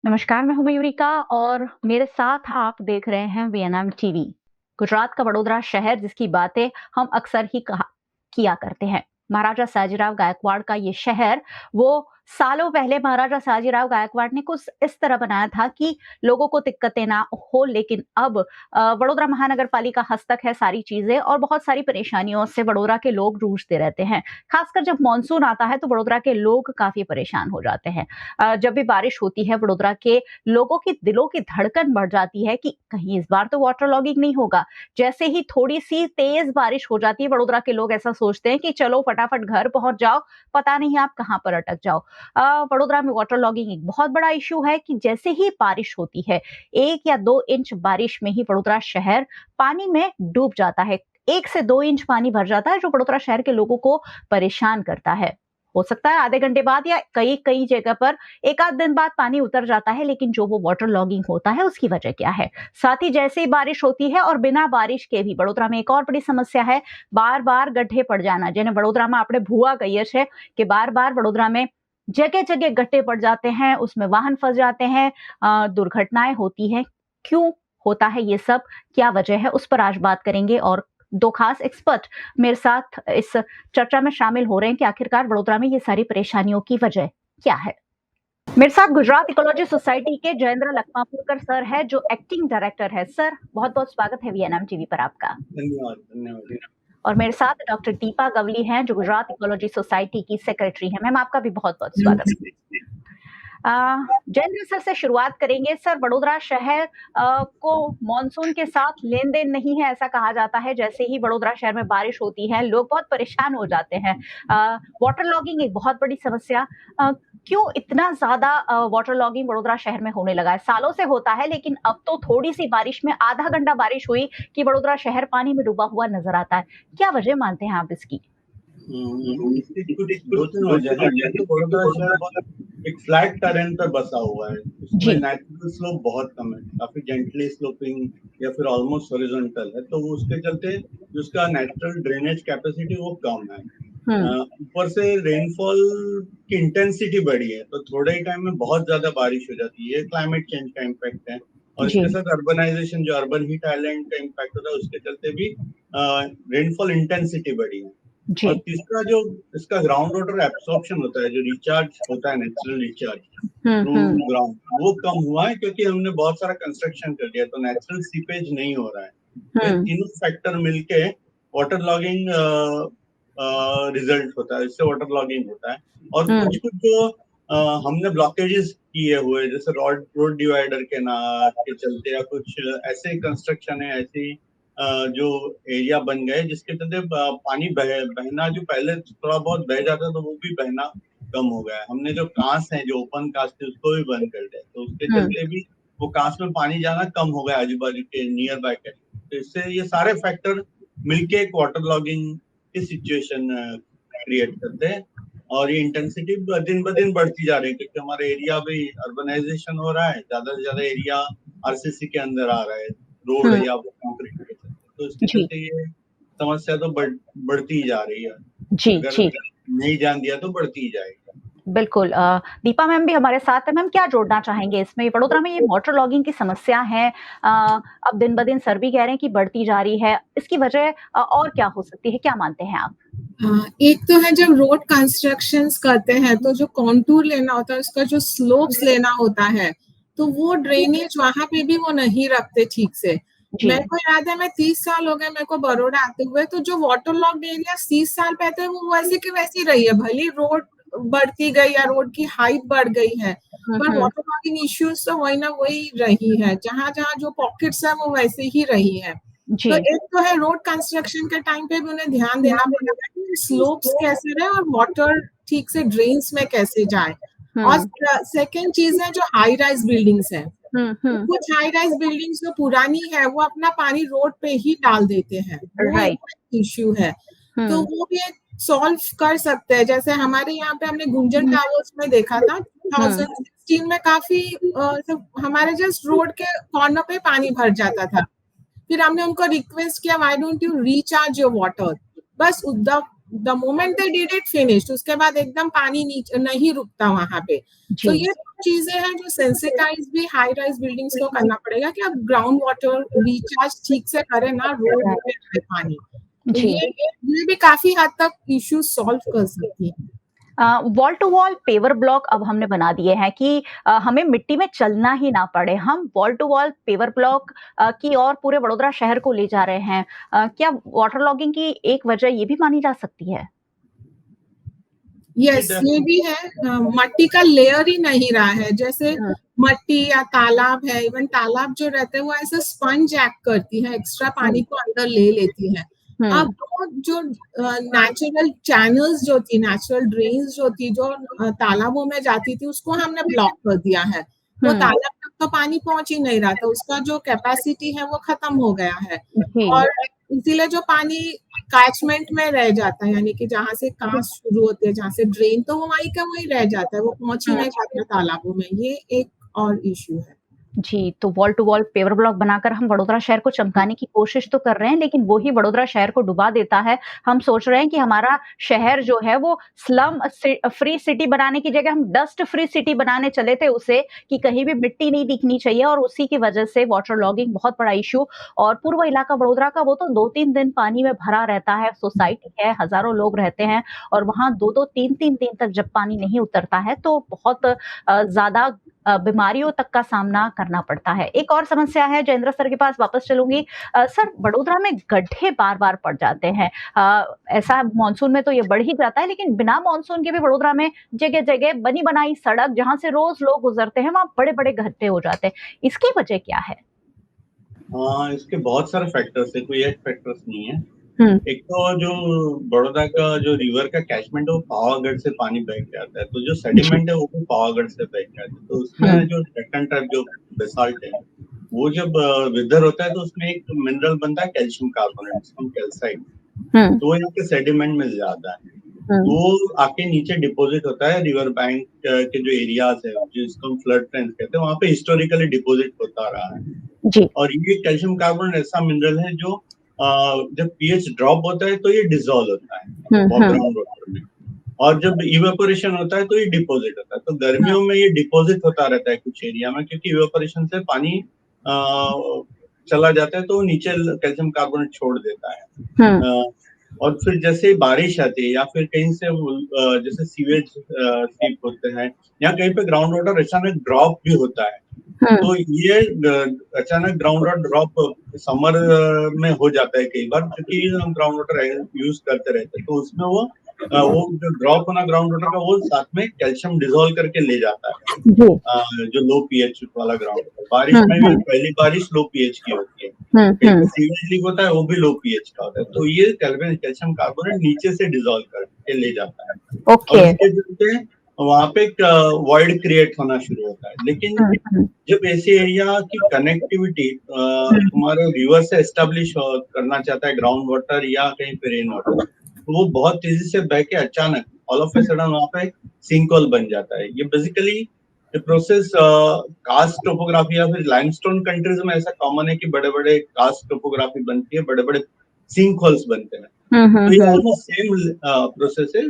नमस्कार, मैं हूँ मयूरिका और मेरे साथ आप देख रहे हैं वीएनएम टीवी। गुजरात का वडोदरा शहर जिसकी बातें हम अक्सर ही कहा किया करते हैं। महाराजा साजीराव गायकवाड़ का ये शहर वो सालों पहले महाराजा साजीराव गायकवाड़ ने कुछ इस तरह बनाया था कि लोगों को दिक्कतें ना हो, लेकिन अब वडोदरा महानगर पालिका हस्तक है सारी चीजें और बहुत सारी परेशानियों से वडोदरा के लोग जूझते रहते हैं। खासकर जब मानसून आता है तो वडोदरा के लोग काफी परेशान हो जाते हैं। जब भी बारिश होती है वडोदरा के लोगों की दिलों की धड़कन बढ़ जाती है कि कहीं इस बार तो वाटर लॉगिंग नहीं होगा। जैसे ही थोड़ी सी तेज बारिश हो जाती है वडोदरा के लोग ऐसा सोचते हैं कि चलो फटाफट घर पहुंच जाओ, पता नहीं आप कहां पर अटक जाओ। वडोदरा में वाटर लॉगिंग एक बहुत बड़ा इशू है कि जैसे ही बारिश होती है 1 या 2 इंच बारिश में ही वडोदरा शहर पानी में डूब जाता है। 1 से 2 इंच पानी भर जाता है जो वडोदरा शहर के लोगों को परेशान करता है। हो सकता है आधे घंटे बाद या कई कई जगह पर एक आध दिन बाद पानी उतर जाता है, लेकिन जो वो वाटर लॉगिंग होता है उसकी वजह क्या है? साथ ही जैसे ही बारिश होती है और बिना बारिश के भी वडोदरा में एक और बड़ी समस्या है, बार-बार गड्ढे पड़ जाना। જેને વડોદરામાં આપણે ભૂવા કહીએ છીએ કે બાર-બાર વડોદરા में जगह-जगह गड्ढे पड़ जाते हैं, उसमें वाहन फंस जाते हैं, दुर्घटनाएं होती हैं। क्यों होता है ये सब? क्या वजह है? उस पर आज बात करेंगे और दो खास एक्सपर्ट मेरे साथ इस चर्चा में शामिल हो रहे हैं कि आखिरकार वडोदरा में ये सारी परेशानियों की वजह क्या है। मेरे साथ गुजरात इकोलॉजी सोसाइटी के जयेंद्र लखमापुरकर सर है जो एक्टिंग डायरेक्टर है। सर, बहुत बहुत स्वागत है वीएनएम टीवी पर आपका। धन्यवाद धन्यवाद। और मेरे साथ डॉक्टर दीपा गवली हैं जो गुजरात इकोलॉजी सोसाइटी की सेक्रेटरी है। मैम, आपका भी बहुत बहुत स्वागत है। जयेंद्र सर से शुरुआत करेंगे। सर, वडोदरा शहर को मॉनसून के साथ लेन देन नहीं है ऐसा कहा जाता है। जैसे ही वडोदरा शहर में बारिश होती है लोग बहुत परेशान हो जाते हैं। वाटर लॉगिंग एक बहुत बड़ी समस्या। क्यों इतना ज्यादा वाटर लॉगिंग वडोदरा शहर में होने लगा है? सालों से होता है, लेकिन अब तो थोड़ी सी बारिश में आधा घंटा बारिश हुई कि वडोदरा शहर पानी में डूबा हुआ नजर आता है। क्या वजह मानते हैं आप इसकी? इसकी कुछ 2-3 वजह है। जैसे वडोदरा शहर बहुत एक फ्लैट टेरेन पर बसा हुआ है, उसमें जी। नेचुरल स्लोप बहुत कम है, काफी जेंटली स्लोपिंग या फिर ऑलमोस्ट हॉरिजॉन्टल है, तो वो उसके चलते जो उसका नेचुरल ड्रेनेज कैपेसिटी वो कम है। ऊपर से रेनफॉल की इंटेंसिटी बढ़ी है, तो थोड़े ही टाइम में बहुत ज्यादा बारिश हो जाती है। ये क्लाइमेट चेंज का इम्पैक्ट है और जी। इसके साथ अर्बनाइजेशन जो अर्बन हीट आइलैंड का इम्पैक्ट होता है उसके चलते भी रेनफॉल इंटेंसिटी बढ़ी है। और जी। तीसरा जो इसका ग्राउंड वाटर एब्सॉर्प्शन होता है, जो रिचार्ज होता है, नेचुरल रिचार्ज थ्रू ग्राउंड, वो कम हुआ है क्योंकि हमने बहुत सारा कंस्ट्रक्शन कर दिया, तो नेचुरल सीपेज नहीं हो रहा है। तो ये तीनों फैक्टर मिलके वाटर लॉगिंग रिजल्ट होता है, इससे वाटर लॉगिंग होता है। और कुछ कुछ जो हमने ब्लॉकेजेस किए हुए, जैसे रोड डिवाइडर के ना के चलते, या कुछ ऐसे कंस्ट्रक्शन है, ऐसी जो एरिया बन गए जिसके चलते पानी बहना जो पहले थोड़ा बहुत बह जाता तो वो भी बहना कम हो गया है। हमने जो कांस है, जो ओपन कांस थे, उसको भी बंद कर दिया, तो उसके चलते भी वो कांस में पानी जाना कम हो गया आजू बाजू के नियर बाय के। तो इससे ये सारे फैक्टर मिलके एक वाटर लॉगिंग की सिचुएशन क्रिएट करते हैं, और ये इंटेंसिटी दिन ब दिन बढ़ती जा रही है क्योंकि हमारे एरिया भी अर्बनाइजेशन हो रहा है, ज्यादा से ज्यादा एरिया आरसीसी के अंदर आ रहा है, रोड या कंक्रीट के चलते, तो इसके चलते ये समस्या तो बढ़ती ही जा रही है। जी, अगर जी। नहीं ध्यान दिया तो बढ़ती ही जाएगी। बिल्कुल। दीपा मैम भी हमारे साथ है। मैम, क्या जोड़ना चाहेंगे इसमें? वडोदरा में ये वाटर लॉगिंग की समस्या है, अब दिन ब दिन सर भी कह रहे हैं कि बढ़ती जा रही है। इसकी वजह और क्या हो सकती है? क्या मानते हैं आप? एक तो है जब रोड कंस्ट्रक्शंस करते हैं तो जो कॉन्टूर लेना होता है, उसका जो स्लोप्स लेना होता है, तो वो ड्रेनेज वहां पे भी वो नहीं रखते ठीक से। मेरे को याद है, मैं 30 साल हो गए मेरे को बड़ौदा आते हुए, तो जो वाटर लॉग्ड एरिया 30 साल पहले वो वैसे की वैसी रही है। भले रोड बढ़ती गई या रोड की हाइट बढ़ गई है, पर वाटर लॉगिंग इश्यूज तो वही ना वही रही है। जहां जहां जो पॉकेट्स है वो वैसे ही रही है। तो एक तो है रोड कंस्ट्रक्शन के टाइम पे भी उन्हें ध्यान देना पड़ेगा कि स्लोप्स कैसे रहे और वाटर ठीक से ड्रेन्स में कैसे जाए। और सेकेंड चीज है जो हाई राइज बिल्डिंग्स है, तो कुछ हाई राइज बिल्डिंग्स जो पुरानी है वो अपना पानी रोड पे ही डाल देते हैं, वो एक इश्यू है। तो वो भी एक सॉल्व कर सकते हैं। जैसे हमारे यहाँ पे हमने गुंजन टावर्स में देखा था 2016 में, काफी हमारे जस्ट रोड के कॉर्नर पे पानी भर जाता था। फिर हमने उनको रिक्वेस्ट किया, why don't you recharge your water. बस the moment they did it finished, उसके बाद एकदम पानी नहीं रुकता वहां पे। तो ये चीजें हैं जो सेंसिटाइज भी हाई राइज बिल्डिंग्स को करना पड़ेगा कि आप ग्राउंड वाटर रिचार्ज ठीक से करें ना, रोड पे आए पानी, तो जी। ये भी काफी हद तक इश्यू सॉल्व कर सकती है। Wall to wall paver block अब हमने बना दिए हैं कि हमें मिट्टी में चलना ही ना पड़े, हम wall to wall paver block की ओर पूरे वडोदरा शहर को ले जा रहे हैं। क्या वाटर लॉगिंग की एक वजह ये भी मानी जा सकती है? यस, ये भी है। मट्टी का लेयर ही नहीं रहा है, जैसे मट्टी या तालाब है, इवन तालाब जो रहते हैं वो ऐसे स्पंज एक्ट करती है, एक्स्ट्रा पानी को अंदर ले लेती है। अब वो जो नेचुरल चैनल्स जो थी, नेचुरल ड्रेन्स जो थी, जो तालाबों में जाती थी, उसको हमने ब्लॉक कर दिया है, तो तालाब तक तो पानी पहुंच ही नहीं रहा था, उसका जो कैपेसिटी है वो खत्म हो गया है, और इसीलिए जो पानी कैचमेंट में रह जाता है, यानी कि जहाँ से कांस शुरू होते हैं, जहाँ से ड्रेन, तो वो वहीं का वहीं रह जाता है, वो पहुंच ही नहीं पाता तालाबों में। ये एक और इश्यू है। जी, तो wall to wall paver block बनाकर हम वडोदरा शहर को चमकाने की कोशिश तो कर रहे हैं, लेकिन वो ही वडोदरा शहर को डुबा देता है। हम सोच रहे हैं कि हमारा शहर जो है वो स्लम फ्री सिटी बनाने की जगह हम डस्ट फ्री सिटी बनाने चले थे उसे, कि कहीं भी मिट्टी नहीं दिखनी चाहिए, और उसी की वजह से वाटर लॉगिंग बहुत बड़ा इश्यू। और पूर्व इलाका वडोदरा का वो तो 2-3 दिन पानी में भरा रहता है, सोसाइटी है, हज़ारों लोग रहते हैं, और वहाँ 2-2 3-3 दिन तक जब पानी नहीं उतरता है तो बहुत ज़्यादा बीमारियों तक का सामना करना पड़ता है। एक और समस्या है, जयेंद्र सर के पास वापस चलूँगी। सर, वडोदरा में गड्ढे बार-बार पड़ जाते हैं। ऐसा मानसून में तो ये बढ़ ही जाता है, लेकिन बिना मानसून के भी वडोदरा में जगह-जगह बनी-बनाई सड़क, जहाँ से रोज़ लोग गुज़रते हैं, वहाँ बड़े-बड़े गड्ढे हो जाते हैं। इसकी वजह क्या है? इसके बहुत सारे फैक्टर्स है, कोई एक फैक्टर्स नहीं है। एक तो जो बड़ौदा का जो रिवर का कैचमेंट है वो पावागढ़ से पानी बह के आता है, तो जो सेडिमेंट है वो भी पावागढ़ से बह के आता है, तो उसमें जो डेक्कन टाइप जो बेसाल्ट है वो जब विदर होता है तो उसमें एक मिनरल बनता है कैल्शियम कार्बोनेट, जिसको कैल्साइट, तो यहाँ के सेडिमेंट में ज्यादा है, वो आके नीचे डिपॉजिट होता है रिवर बैंक के जो एरियाज है जिसको हम फ्लड प्लेन्स कहते हैं, वहाँ पे हिस्टोरिकली डिपॉजिट होता रहा है। जी। और ये कैल्शियम कार्बोनेट ऐसा मिनरल है जो जब पीएच ड्रॉप होता है तो ये डिसॉल्व होता है ग्राउंड वाटर में, और जब इवेपोरेशन होता है तो ये डिपॉजिट होता है। तो गर्मियों में ये डिपॉजिट होता रहता है कुछ एरिया में, क्योंकि इवेपोरेशन से पानी चला जाता है तो नीचे कैल्शियम कार्बोनेट छोड़ देता है। और फिर जैसे बारिश आती है या फिर कहीं से जैसे सीवेज सीप होते हैं या कहीं पे ग्राउंड वाटर अचानक ड्रॉप भी होता है, तो ये अचानक ग्राउंड वाटर ड्रॉप समर में हो जाता है कई बार, क्योंकि हम ग्राउंड वाटर यूज करते रहते हैं, तो उसमें वो जो ड्रॉप होना ग्राउंड वाटर का वो साथ में कैल्शियम डिसॉल्व करके ले जाता है जो लो पीएच वाला ग्राउंड वाटर। बारिश में भी पहली बारिश लो पीएच की होती है, सीवेज लीक होता है वो भी लो पीएच का होता है, तो ये कैल्शियम कार्बोनेट नीचे से डिसॉल्व करके ले जाता है। और इसके चलते वहां पे एक वॉइड क्रिएट होना शुरू होता है। लेकिन जब ऐसे एरिया की कनेक्टिविटी तुम्हारे रिवर से एस्टेब्लिश करना चाहता है ग्राउंड वाटर या कहीं पे रेन वाटर, तो वो बहुत तेजी से बह के अचानक ऑल ऑफ ए सडन वहां पे सिंकहोल बन जाता है। ये बेसिकली प्रोसेस कास्ट टोपोग्राफी या फिर लाइमस्टोन कंट्रीज में ऐसा कॉमन है कि बड़े बड़े कास्ट टोपोग्राफी बनती है, बड़े बड़े सिंक होल्स बनते हैं। तो ये ऑलमोस्ट सेम प्रोसेस है,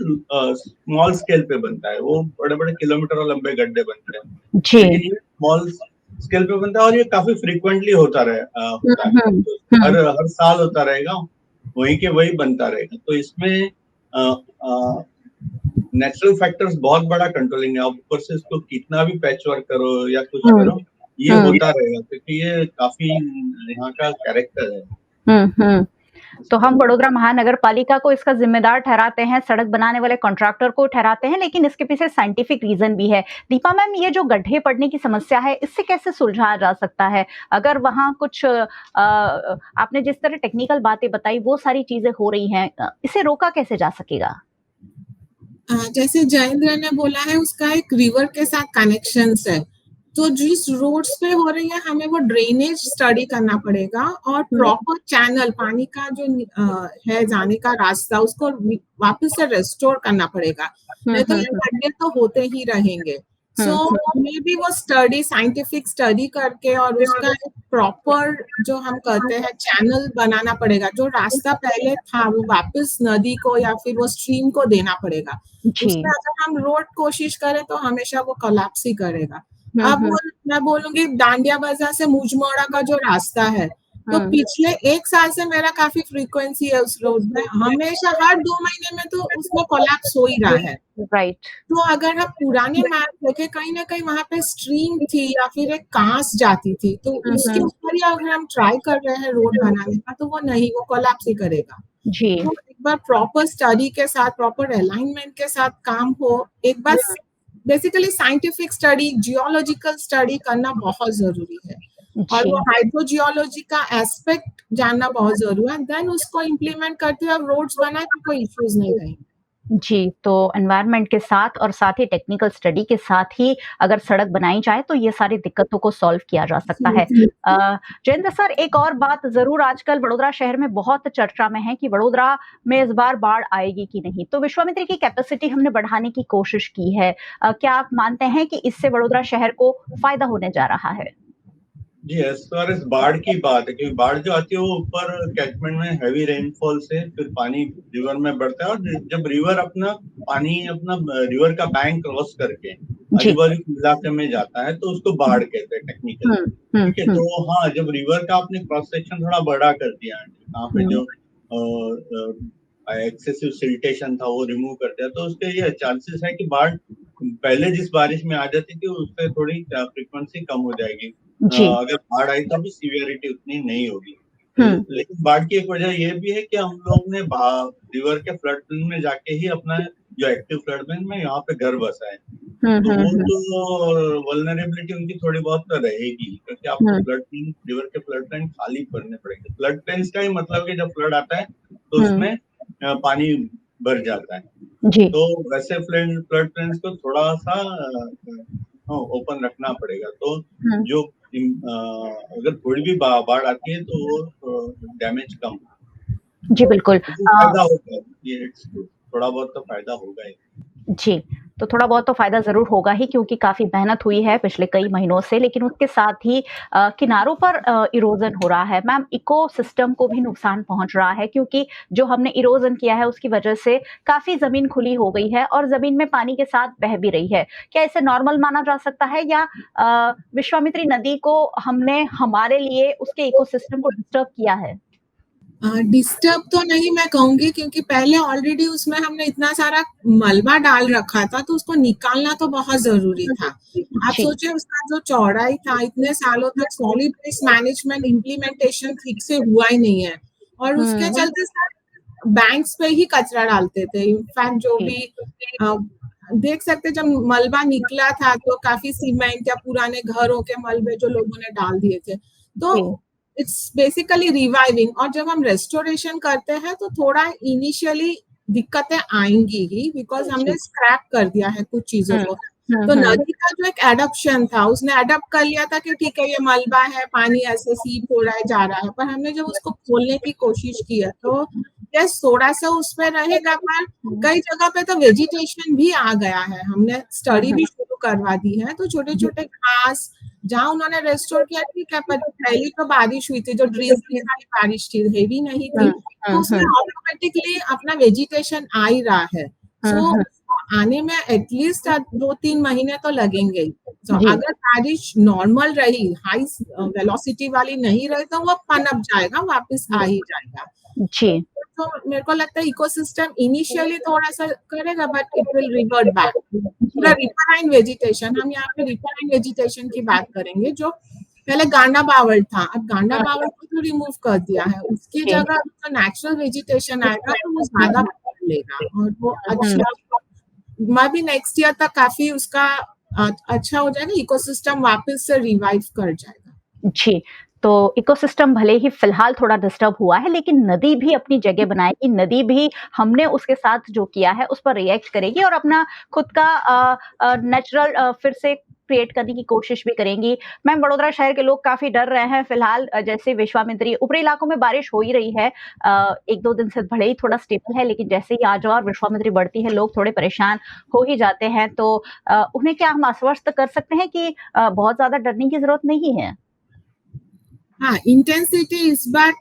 स्मॉल स्केल पे बनता है, वो बड़े बड़े किलोमीटर लंबे गड्ढे बनते हैं, लेकिन ये स्मॉल स्केल पे बनता है और ये काफी फ्रीक्वेंटली होता है, हर साल होता रहेगा, वही के वही बनता रहेगा। तो इसमें नेचुरल फैक्टर्स बहुत बड़ा कंट्रोलिंग है, ऊपर से इसको कितना भी पैच वर्क करो या कुछ करो ये होता रहेगा, क्योंकि ये काफी यहाँ का कैरेक्टर है। तो हम वडोदरा महानगर पालिका को इसका जिम्मेदार ठहराते हैं, सड़क बनाने वाले कॉन्ट्रैक्टर को ठहराते हैं, लेकिन इसके पीछे साइंटिफिक रीजन भी है। दीपा मैम, ये जो गड्ढे पड़ने की समस्या है इससे कैसे सुलझाया जा सकता है? अगर वहाँ कुछ आपने जिस तरह टेक्निकल बातें बताई वो सारी चीजें हो रही हैं, इसे रोका कैसे जा सकेगा? जैसे जयेंद्र ने बोला है, उसका एक रिवर के साथ कनेक्शंस है, तो जिस रोड्स पे हो रही है हमें वो ड्रेनेज स्टडी करना पड़ेगा और प्रॉपर चैनल, पानी का जो है जाने का रास्ता, उसको वापस से रेस्टोर करना पड़ेगा, नहीं तो ये गड्ढे तो होते ही रहेंगे। सो मे बी वो स्टडी साइंटिफिक स्टडी करके और उसका एक प्रॉपर जो हम कहते हैं चैनल बनाना पड़ेगा, जो रास्ता पहले था वो वापस नदी को या फिर वो स्ट्रीम को देना पड़ेगा। उसमें अगर हम रोड कोशिश करें तो हमेशा वो कोलैप्स ही करेगा। अब मैं बोलूंगी डांडिया बाजार से मुजमोड़ा का जो रास्ता है, तो पिछले 1 साल से मेरा काफी फ्रीक्वेंसी है उस रोड में, हमेशा हर 2 महीने में तो उसमें कोलैप्स हो ही रहा है। राइट। तो अगर हम पुराने मैप देखे, कहीं ना कहीं वहां पे स्ट्रीम थी या फिर एक कांस जाती थी, तो उसके ऊपर ही अगर हम ट्राई कर रहे हैं रोड बनाने का, तो वो नहीं, वो कोलैप्स ही करेगा। जी। तो एक बार प्रॉपर स्टडी के साथ, प्रॉपर अलाइनमेंट के साथ काम हो, एक बार basically scientific study, geological study करना बहुत जरूरी है और वो हाइड्रोजियोलॉजी का एस्पेक्ट जानना बहुत जरूरी है। देन उसको इम्प्लीमेंट करते हुए रोड्स बनाए तो कोई इश्यूज नहीं रहेंगे। जी, तो एनवायरनमेंट के साथ और साथ ही टेक्निकल स्टडी के साथ ही अगर सड़क बनाई जाए तो ये सारी दिक्कतों को सॉल्व किया जा सकता है। जयेंद्र सर, एक और बात ज़रूर आजकल वडोदरा शहर में बहुत चर्चा में है कि वडोदरा में इस बार बाढ़ आएगी कि नहीं, तो विश्वामित्री की कैपेसिटी हमने बढ़ाने की कोशिश की है। क्या आप मानते हैं कि इससे वडोदरा शहर को फायदा होने जा रहा है? जी, एज फार एज बाढ़ की बात है, क्योंकि बाढ़ जो आती है वो ऊपर कैचमेंट में हैवी रेनफॉल से फिर पानी रिवर में बढ़ता है, और जब रिवर अपना पानी अपना रिवर का बैंक क्रॉस करके आजू बाजू इलाके में जाता है तो उसको बाढ़ कहते हैं टेक्निकली। ठीक है, तो हाँ, जब रिवर का आपने क्रॉस सेक्शन थोड़ा बड़ा कर दिया है, यहाँ पे जो एक्सेसिव सिल्टेशन था वो रिमूव कर दिया, तो उसके ये चांसेस है कि बाढ़ पहले जिस बारिश में आ जाती थी उससे थोड़ी फ्रीक्वेंसी कम हो जाएगी। अगर बाढ़ आई तो भी सीवियरिटी उतनी नहीं होगी। लेकिन बाढ़ की एक वजह ये भी है कि हम लोग ने रिवर के फ्लड प्लेन में जाके ही अपना जो एक्टिव फ्लड प्लेन में यहाँ पे घर बसाए, तो वो तो वल्नरेबिलिटी उनकी थोड़ी बहुत तो रहेगी, क्योंकि आपको फ्लड प्लेन, रिवर के फ्लड प्लेन खाली करने पड़ेंगे। फ्लड प्लेन का ही मतलब है जब फ्लड आता है तो उसमें पानी भर जाता है, तो वैसे फ्लड प्लेन को थोड़ा सा ओपन रखना पड़ेगा। तो जो अगर थोड़ी भी बाढ़ आती है तो वो डैमेज कम। जी बिल्कुल, फायदा होगा, ये थोड़ा बहुत तो फायदा होगा ही। जी, तो थोड़ा बहुत तो फायदा जरूर होगा ही, क्योंकि काफी मेहनत हुई है पिछले कई महीनों से, लेकिन उसके साथ ही किनारों पर इरोजन हो रहा है। मैम, इकोसिस्टम को भी नुकसान पहुंच रहा है, क्योंकि जो हमने इरोजन किया है उसकी वजह से काफी जमीन खुली हो गई है और जमीन में पानी के साथ बह भी रही है। क्या इसे नॉर्मल माना जा सकता है, या विश्वामित्री नदी को हमने हमारे लिए उसके इकोसिस्टम को डिस्टर्ब किया है? डिस्टर्ब तो नहीं मैं कहूंगी, क्योंकि पहले ऑलरेडी उसमें हमने इतना सारा मलबा डाल रखा था, तो उसको निकालना तो बहुत जरूरी था। आप सोचिए उसका जो चौड़ाई था, इतने सालों तक सॉलिड वेस्ट मैनेजमेंट इम्प्लीमेंटेशन ठीक से हुआ ही नहीं है, और उसके चलते सर बैंक्स पे ही कचरा डालते थे। इनफैक्ट जो भी देख सकते, जब मलबा निकला था तो काफी सीमेंट या पुराने घरों के मलबे जो लोगों ने डाल दिए थे, तो इट्स बेसिकली रिवाइविंग। और जब हम रेस्टोरेशन करते हैं तो थोड़ा इनिशियली दिक्कतें आएंगी ही, बिकॉज हमने स्क्रैप कर दिया है कुछ चीजों को। तो नदी का जो एक एडप्शन था, उसने एडप्ट कर लिया था कि ठीक है ये मलबा है, पानी ऐसे सीप हो रहा है, जा रहा है, पर हमने जब उसको खोलने की कोशिश की है तो यस थोड़ा सा उसमें रहेगा, पर कई जगह पे तो वेजिटेशन भी आ गया है। हमने स्टडी भी शुरू करवा दी है, तो छोटे छोटे घास जहाँ उन्होंने रेस्टोर किया, ठीक है, पर पहली तो बारिश हुई थी, जो ड्रिजली वाली बारिश थी, हेवी नहीं थी, तो उसमें ऑटोमेटिकली अपना वेजिटेशन आ ही रहा है। सो आने में एटलीस्ट 2-3 महीने तो लगेंगे ही। तो अगर बारिश नॉर्मल रही, हाई वेलोसिटी वाली नहीं रही, तो वो पनप जाएगा, वापस आ ही जाएगा। जी, तो मेरे को लगता है इकोसिस्टम इनिशियली थोड़ा सा करेगा, but it will revert back. पूरा रिपराइन वेजिटेशन, हम यहाँ पे रिपराइन वेजिटेशन की बात करेंगे, जो पहले गांडा बावड़ था, अब गांडा बावड़ को तो रिमूव कर दिया है, उसकी जगह जो नेचुरल वेजिटेशन आएगा तो वो ज्यादा लेगा, और वो अच्छा मैं भी नेक्स्ट ईयर तक काफी उसका अच्छा हो जाएगा, इकोसिस्टम वापस से रिवाइव कर जाएगा। जी, तो इकोसिस्टम भले ही फिलहाल थोड़ा डिस्टर्ब हुआ है, लेकिन नदी भी अपनी जगह बनाएगी। नदी भी हमने उसके साथ जो किया है उस पर रिएक्ट करेगी और अपना खुद का नेचुरल फिर से क्रिएट करने की कोशिश भी करेंगी। मैम, बड़ोदरा शहर के लोग काफ़ी डर रहे हैं फिलहाल, जैसे विश्वामित्री ऊपरी इलाकों में बारिश हो ही रही है। 1-2 दिन से भले ही थोड़ा स्टेबल है, लेकिन जैसे ही आजवा और विश्वामित्री बढ़ती है, लोग थोड़े परेशान हो ही जाते हैं। तो उन्हें क्या हम आश्वस्त कर सकते हैं कि बहुत ज़्यादा डरने की ज़रूरत नहीं है? हाँ, इंटेंसिटी इस बार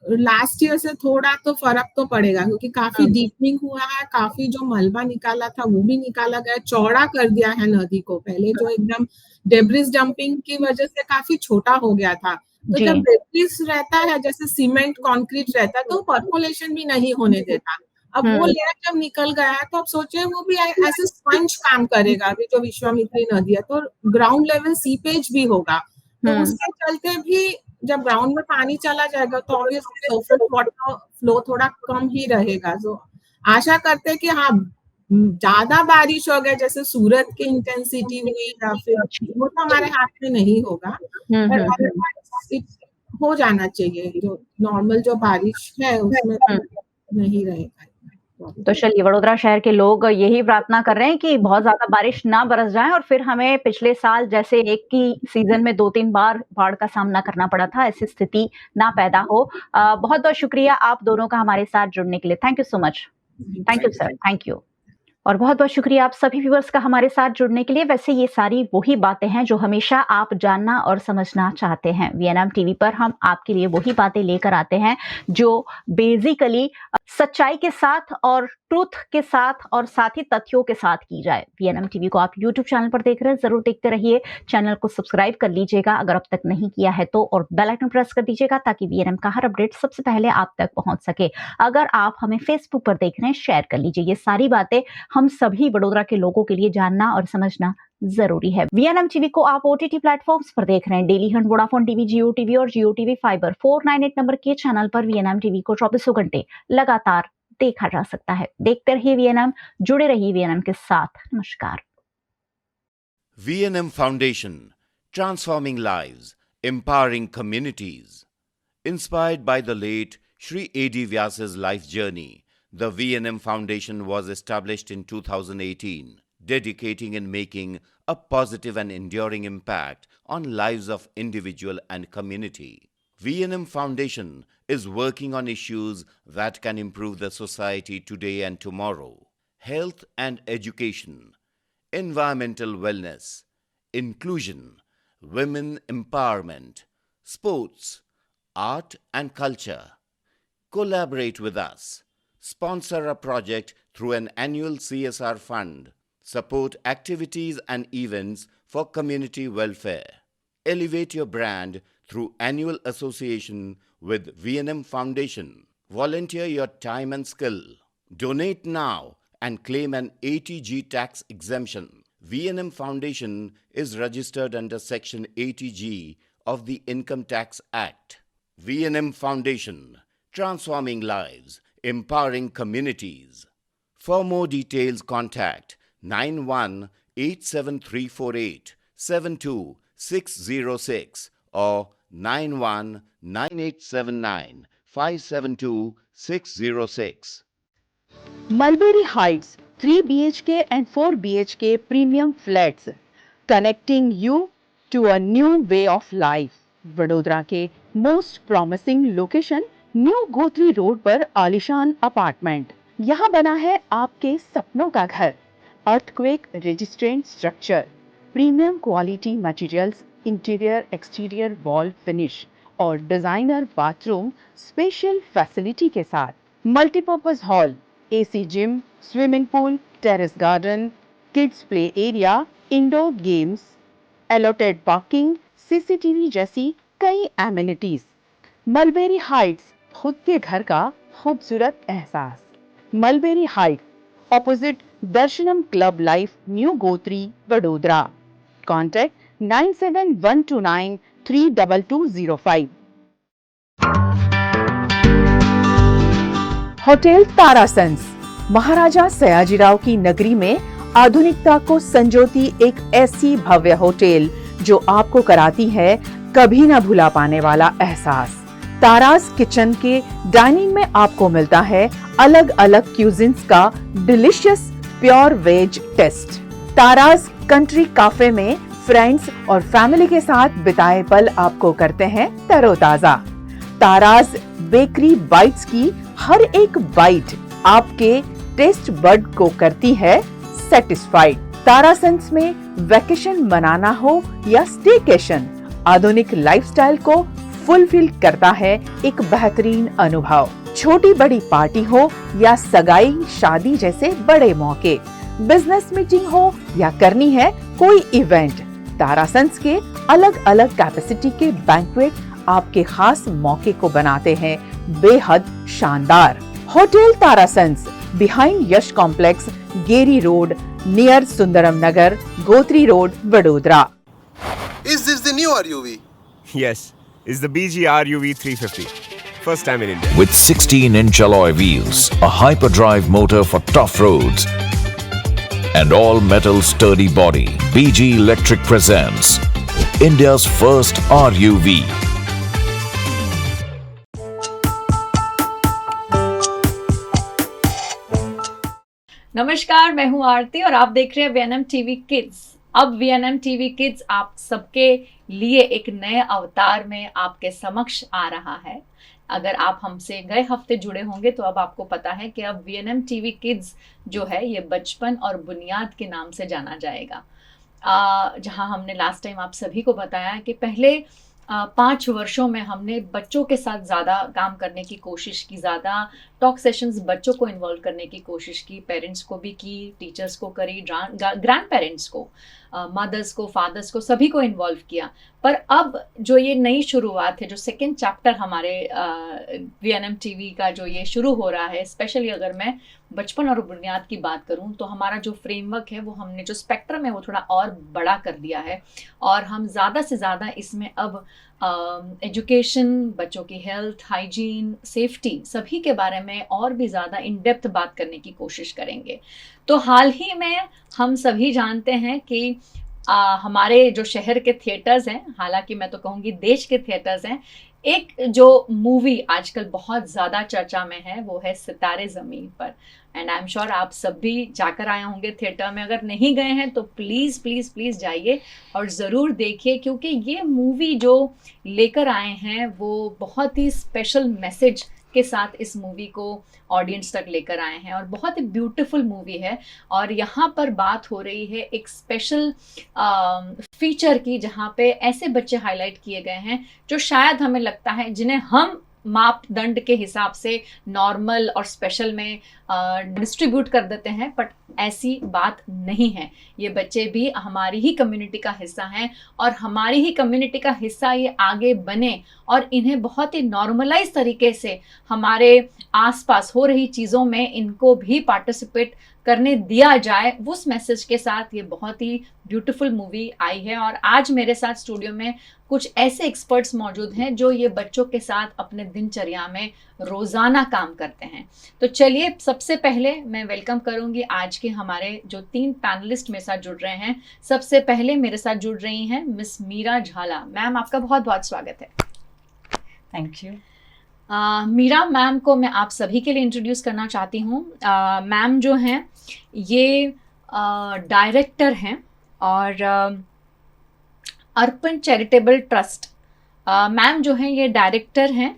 लास्ट ईयर से थोड़ा तो फर्क तो पड़ेगा, क्योंकि काफी डीपनिंग हुआ है, काफी जो मलबा निकाला था वो भी निकाला गया, चौड़ा कर दिया है नदी को। पहले जो एकदम डेब्रिस डंपिंग की वजह से काफी छोटा हो गया था, तो जब डेब्रिस रहता है, जैसे सीमेंट कंक्रीट रहता है, तो पर्कोलेशन भी नहीं होने देता। अब वो लेयर जब निकल गया है, तो अब सोचे वो भी ऐसे स्पंज काम करेगा। अभी जो विश्वामित्री नदी है, तो ग्राउंड लेवल सीपेज भी होगा, तो उसके चलते भी जब ग्राउंड में पानी चला जाएगा तो ऑब्वियसली सरफेस वाटर फ्लो थोड़ा कम ही रहेगा। तो आशा करते हैं कि हाँ, ज्यादा बारिश हो गया जैसे सूरत की इंटेंसिटी हुई, या फिर वो तो हमारे हाथ में नहीं होगा, पर हो जाना चाहिए। जो नॉर्मल जो बारिश है उसमें नहीं रहेगा। तो चलिए, वडोदरा शहर के लोग यही प्रार्थना कर रहे हैं कि बहुत ज़्यादा बारिश ना बरस जाए और फिर हमें पिछले साल जैसे एक ही सीज़न में 2-3 बार बाढ़ का सामना करना पड़ा था, ऐसी स्थिति ना पैदा हो। बहुत-बहुत शुक्रिया आप दोनों का हमारे साथ जुड़ने के लिए। Thank you so much. Thank you sir, thank you. और बहुत-बहुत शुक्रिया आप सभी व्यूअर्स का हमारे साथ जुड़ने के लिए। वैसे ये सारी वही बातें हैं जो हमेशा आप जानना और समझना चाहते हैं। वीएनएम टीवी पर हम आपके लिए वही बातें लेकर आते हैं जो बेसिकली सच्चाई के साथ और ट्रूथ के साथ और साथ ही तथ्यों के साथ की जाए। वीएनएम टीवी को आप यूट्यूब चैनल पर देख रहे हैं, जरूर देखते रहिए। चैनल को सब्सक्राइब कर लीजिएगा अगर अब तक नहीं किया है तो, और बेल आइकन प्रेस कर दीजिएगा ताकि वीएनएम का हर अपडेट सबसे पहले आप तक पहुंच सके। अगर आप हमें फेसबुक पर देख रहे हैं, शेयर कर लीजिए। ये सारी बातें हम सभी बड़ोदरा के लोगों के लिए जानना और समझना जरूरी है। वीएनएम टीवी को आप ओटीटी प्लेटफॉर्म्स पर देख रहे हैं। डेली हंट, वोडाफोन टीवी, जियो टीवी और जियो टीवी फाइबर 498 नंबर के चैनल पर वीएनएम टीवी को 24 घंटे लगातार देखा जा सकता है। देखते रहिए वीएनएम, जुड़े रहिए वीएनएम के साथ। नमस्कार। VNM Foundation, transforming lives, empowering communities. Inspired by the late Shri A.D. Vyas's life journey, the VNM Foundation was established in 2018, dedicating and making a positive and enduring impact on lives of individual and community. VNM Foundation is working on issues that can improve the society today and tomorrow: health and education, environmental wellness, inclusion, women empowerment, sports, art and culture. Collaborate with us. Sponsor a project through an annual CSR fund. Support activities and events for community welfare. Elevate your brand through annual association with VNM Foundation. Volunteer your time and skill. Donate now and claim an ATG tax exemption. VNM Foundation is registered under Section 80G of the Income Tax Act. VNM Foundation, transforming lives, empowering communities. For more details, contact 918734872606 or 919879572606. Mulberry Heights 3 BHK and 4 BHK premium flats, connecting you to a new way of life. Vadodara के most promising location new Gotri road पर आलिशान apartment. यहाँ बना है आपके सपनों का घर। Earthquake resistant structure, premium quality materials, interior exterior wall finish और डिजाइनर बाथरूम स्पेशल फैसिलिटी के साथ। Multipurpose hall, AC gym, swimming pool, terrace garden, kids play area, indoor games, allotted parking, CCTV जैसी कई एमिनिटीज। मलबेरी हाइट्स, खुद के घर का खूबसूरत एहसास। Mulberry height, opposite Darshanam club life, new Gotri, Vadodara. Contact 9712932205। Hotel Tarasons, Maharaja Sayajirao की नगरी में आधुनिकता को संजोती एक ऐसी भव्य होटल जो आपको कराती है कभी ना भुला पाने वाला एहसास। ताराज किचन के डाइनिंग में आपको मिलता है अलग अलग क्यूजिन्स का delicious pure veg taste. Tara's country cafe में फ्रेंड्स और फैमिली के साथ बिताए पल आपको करते हैं तरोताजा। ताराज बेकरी बाइट्स की हर एक बाइट आपके टेस्ट बड को करती है सेटिस्फाइड। तारासंस में वेकेशन मनाना हो या स्टेकेशन, आधुनिक लाइफस्टाइल को फुलफिल करता है एक बेहतरीन अनुभव। छोटी बड़ी पार्टी हो या सगाई शादी जैसे बड़े मौके, बिजनेस मीटिंग हो या करनी है कोई इवेंट, तारासंस के अलग अलग कैपेसिटी के बैंक्वेट आपके खास मौके को बनाते हैं बेहद शानदार। Hotel Tarasons behind Yash complex, Geri road, near Sundaram Nagar, Gotri road, Vadodara. Is this the new RUV? Yes, it's the BG RUV 350. First time in India. With 16-inch alloy wheels, a hyperdrive motor for tough roads, and all-metal sturdy body, BG Electric presents India's first RUV. नमस्कार, मैं हूं आरती और आप देख रहे हैं VNM TV kids. अब VNM TV kids आप सबके लिए एक नए अवतार में आपके समक्ष आ रहा है। अगर आप हमसे गए हफ्ते जुड़े होंगे तो अब आपको पता है कि अब VNM TV किड्स जो है ये बचपन और बुनियाद के नाम से जाना जाएगा। जहां हमने लास्ट टाइम आप सभी को बताया कि पहले 5 वर्षों में हमने बच्चों के साथ ज़्यादा काम करने की कोशिश की, ज़्यादा टॉक सेशंस बच्चों को इन्वॉल्व करने की कोशिश की, पेरेंट्स को भी की, टीचर्स को करी, ग्रैंड पेरेंट्स को, मदर्स को, फादर्स को, सभी को इन्वॉल्व किया। पर अब जो ये नई शुरुआत है, जो सेकेंड चैप्टर हमारे VNM TV का जो ये शुरू हो रहा है, स्पेशली अगर मैं बचपन और बुनियाद की बात करूं तो हमारा जो फ्रेमवर्क है वो हमने जो स्पेक्ट्रम है वो थोड़ा और बड़ा कर दिया है और हम ज़्यादा से ज़्यादा इसमें अब एजुकेशन, बच्चों की हेल्थ, हाइजीन, सेफ्टी सभी के बारे में और भी ज़्यादा इन डेप्थ बात करने की कोशिश करेंगे। तो हाल ही में हम सभी जानते हैं कि हमारे जो शहर के थिएटर्स हैं, हालांकि मैं तो कहूँगी देश के थिएटर्स हैं, एक जो मूवी आजकल बहुत ज़्यादा चर्चा में है वो है सितारे ज़मीन पर। एंड आई एम श्योर आप सब भी जाकर आए होंगे थिएटर में। अगर नहीं गए हैं तो प्लीज़ प्लीज़ प्लीज़ जाइए और ज़रूर देखिए, क्योंकि ये मूवी जो लेकर आए हैं वो बहुत ही स्पेशल मैसेज के साथ इस मूवी को ऑडियंस तक लेकर आए हैं और बहुत ही ब्यूटीफुल मूवी है। और यहाँ पर बात हो रही है एक स्पेशल फीचर की, जहाँ पे ऐसे बच्चे हाईलाइट किए गए हैं जो शायद हमें लगता है जिन्हें हम मापदंड के हिसाब से नॉर्मल और स्पेशल में डिस्ट्रीब्यूट कर देते हैं, बट ऐसी बात नहीं है। ये बच्चे भी हमारी ही कम्युनिटी का हिस्सा हैं और हमारी ही कम्युनिटी का हिस्सा ये आगे बने और इन्हें बहुत ही नॉर्मलाइज तरीके से हमारे आसपास हो रही चीज़ों में इनको भी पार्टिसिपेट करने दिया जाए, उस मैसेज के साथ ये बहुत ही ब्यूटीफुल मूवी आई है। और आज मेरे साथ स्टूडियो में कुछ ऐसे एक्सपर्ट्स मौजूद हैं जो ये बच्चों के साथ अपने दिनचर्या में रोज़ाना काम करते हैं। तो चलिए सबसे पहले मैं वेलकम करूंगी आज के हमारे जो 3 पैनलिस्ट मेरे साथ जुड़ रहे हैं। सबसे पहले मेरे साथ जुड़ रही हैं मिस मीरा झाला। मैम, आपका बहुत बहुत स्वागत है। Thank you. मीरा मैम को मैं आप सभी के लिए इंट्रोड्यूस करना चाहती हूँ। मैम जो हैं ये डायरेक्टर हैं और अर्पण चैरिटेबल ट्रस्ट, मैम जो हैं ये डायरेक्टर हैं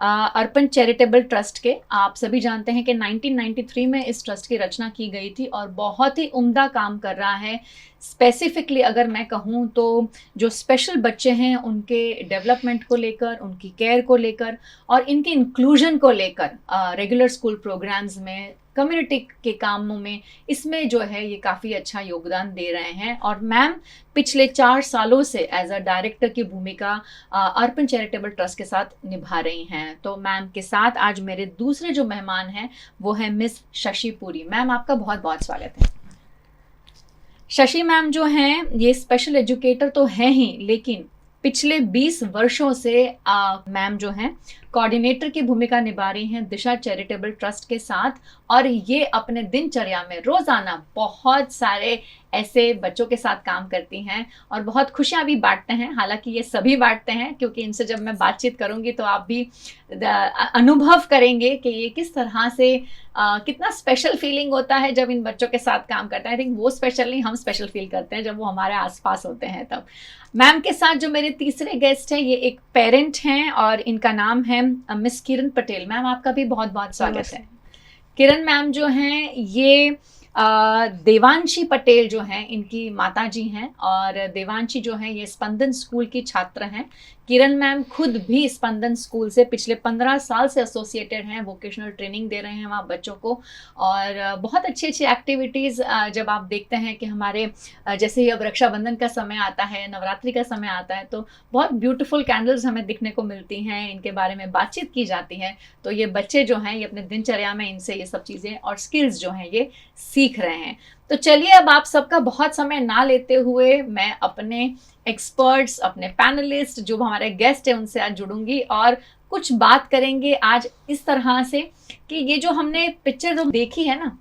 अर्पण चैरिटेबल ट्रस्ट के। आप सभी जानते हैं कि 1993 में इस ट्रस्ट की रचना की गई थी और बहुत ही उम्दा काम कर रहा है। स्पेसिफिकली अगर मैं कहूँ तो जो स्पेशल बच्चे हैं उनके डेवलपमेंट को लेकर, उनकी केयर को लेकर और इनके इंक्लूजन को लेकर रेगुलर स्कूल प्रोग्राम्स में, कम्युनिटी के कामों में, इसमें जो है ये काफ़ी अच्छा योगदान दे रहे हैं। और मैम पिछले 4 सालों से एज अ डायरेक्टर की भूमिका अर्पण चैरिटेबल ट्रस्ट के साथ निभा रही हैं। तो मैम के साथ आज मेरे दूसरे जो मेहमान हैं वो है मिस शशि पुरी। मैम, आपका बहुत बहुत स्वागत है। शशि मैम जो हैं ये स्पेशल एजुकेटर तो हैं ही, लेकिन पिछले 20 वर्षों से मैम जो हैं कोऑर्डिनेटर की भूमिका निभा रही हैं दिशा चैरिटेबल ट्रस्ट के साथ और ये अपने दिनचर्या में रोजाना बहुत सारे ऐसे बच्चों के साथ काम करती हैं और बहुत खुशियां भी बांटते हैं। हालांकि ये सभी बांटते हैं, क्योंकि इनसे जब मैं बातचीत करूंगी तो आप भी अनुभव करेंगे कि ये किस तरह से कितना स्पेशल फीलिंग होता है जब इन बच्चों के साथ काम करते हैं। आई थिंक वो स्पेशल नहीं, हम स्पेशल फील करते हैं जब वो हमारे आसपास होते हैं तब। मैम के साथ जो मेरे तीसरे गेस्ट हैं, ये एक पेरेंट हैं और इनका नाम है मिस किरण पटेल। मैम आपका भी बहुत बहुत स्वागत है। किरण मैम जो हैं ये देवांशी पटेल जो हैं इनकी माताजी हैं, और देवांशी जो हैं ये स्पंदन स्कूल की छात्र हैं। किरण मैम खुद भी स्पंदन स्कूल से पिछले 15 साल से एसोसिएटेड हैं, वोकेशनल ट्रेनिंग दे रहे हैं वहाँ बच्चों को, और बहुत अच्छी अच्छी एक्टिविटीज़ जब आप देखते हैं कि हमारे जैसे ही अब रक्षाबंधन का समय आता है, नवरात्रि का समय आता है, तो बहुत ब्यूटीफुल कैंडल्स हमें दिखने को मिलती हैं, इनके बारे में बातचीत की जाती है। तो ये बच्चे जो हैं ये अपने दिनचर्या में इनसे ये सब चीज़ें और स्किल्स जो हैं ये सीख रहे हैं। तो चलिए अब आप सबका बहुत समय ना लेते हुए मैं अपने एक्सपर्ट्स, अपने पैनलिस्ट, जो हमारे गेस्ट हैं उनसे आज जुड़ूंगी और कुछ बात करेंगे आज इस तरह से कि ये जो हमने पिक्चर जो देखी है ना,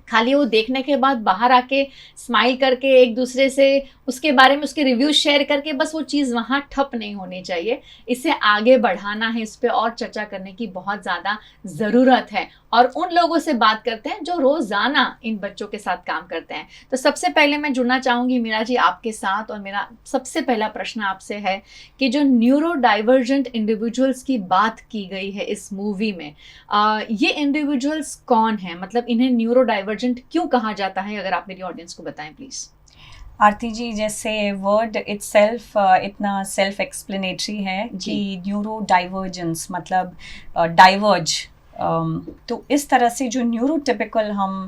खाली वो देखने के बाद बाहर आके स्माइल करके एक दूसरे से उसके बारे में उसके रिव्यूज शेयर करके बस वो चीज़ वहाँ ठप नहीं होनी चाहिए। इसे आगे बढ़ाना है, इस पे और चर्चा करने की बहुत ज़्यादा ज़रूरत है, और उन लोगों से बात करते हैं जो रोज़ाना इन बच्चों के साथ काम करते हैं। तो सबसे पहले मैं जुड़ना चाहूँगी मीरा जी आपके साथ, और मेरा सबसे पहला प्रश्न आपसे है कि जो न्यूरो डाइवर्जेंट इंडिविजुअल्स की बात की गई है इस मूवी में, ये इंडिविजुअल्स कौन हैं? मतलब इन्हें न्यूरो डाइवर्जेंट क्यों कहा जाता है? अगर आप मेरी ऑडियंस को बताएं प्लीज़। आरती जी, जैसे वर्ड इटसेल्फ इतना सेल्फ एक्सप्लेनेटरी है कि न्यूरो डाइवर्जेंस मतलब डाइवर्ज, तो इस तरह से जो न्यूरोटिपिकल हम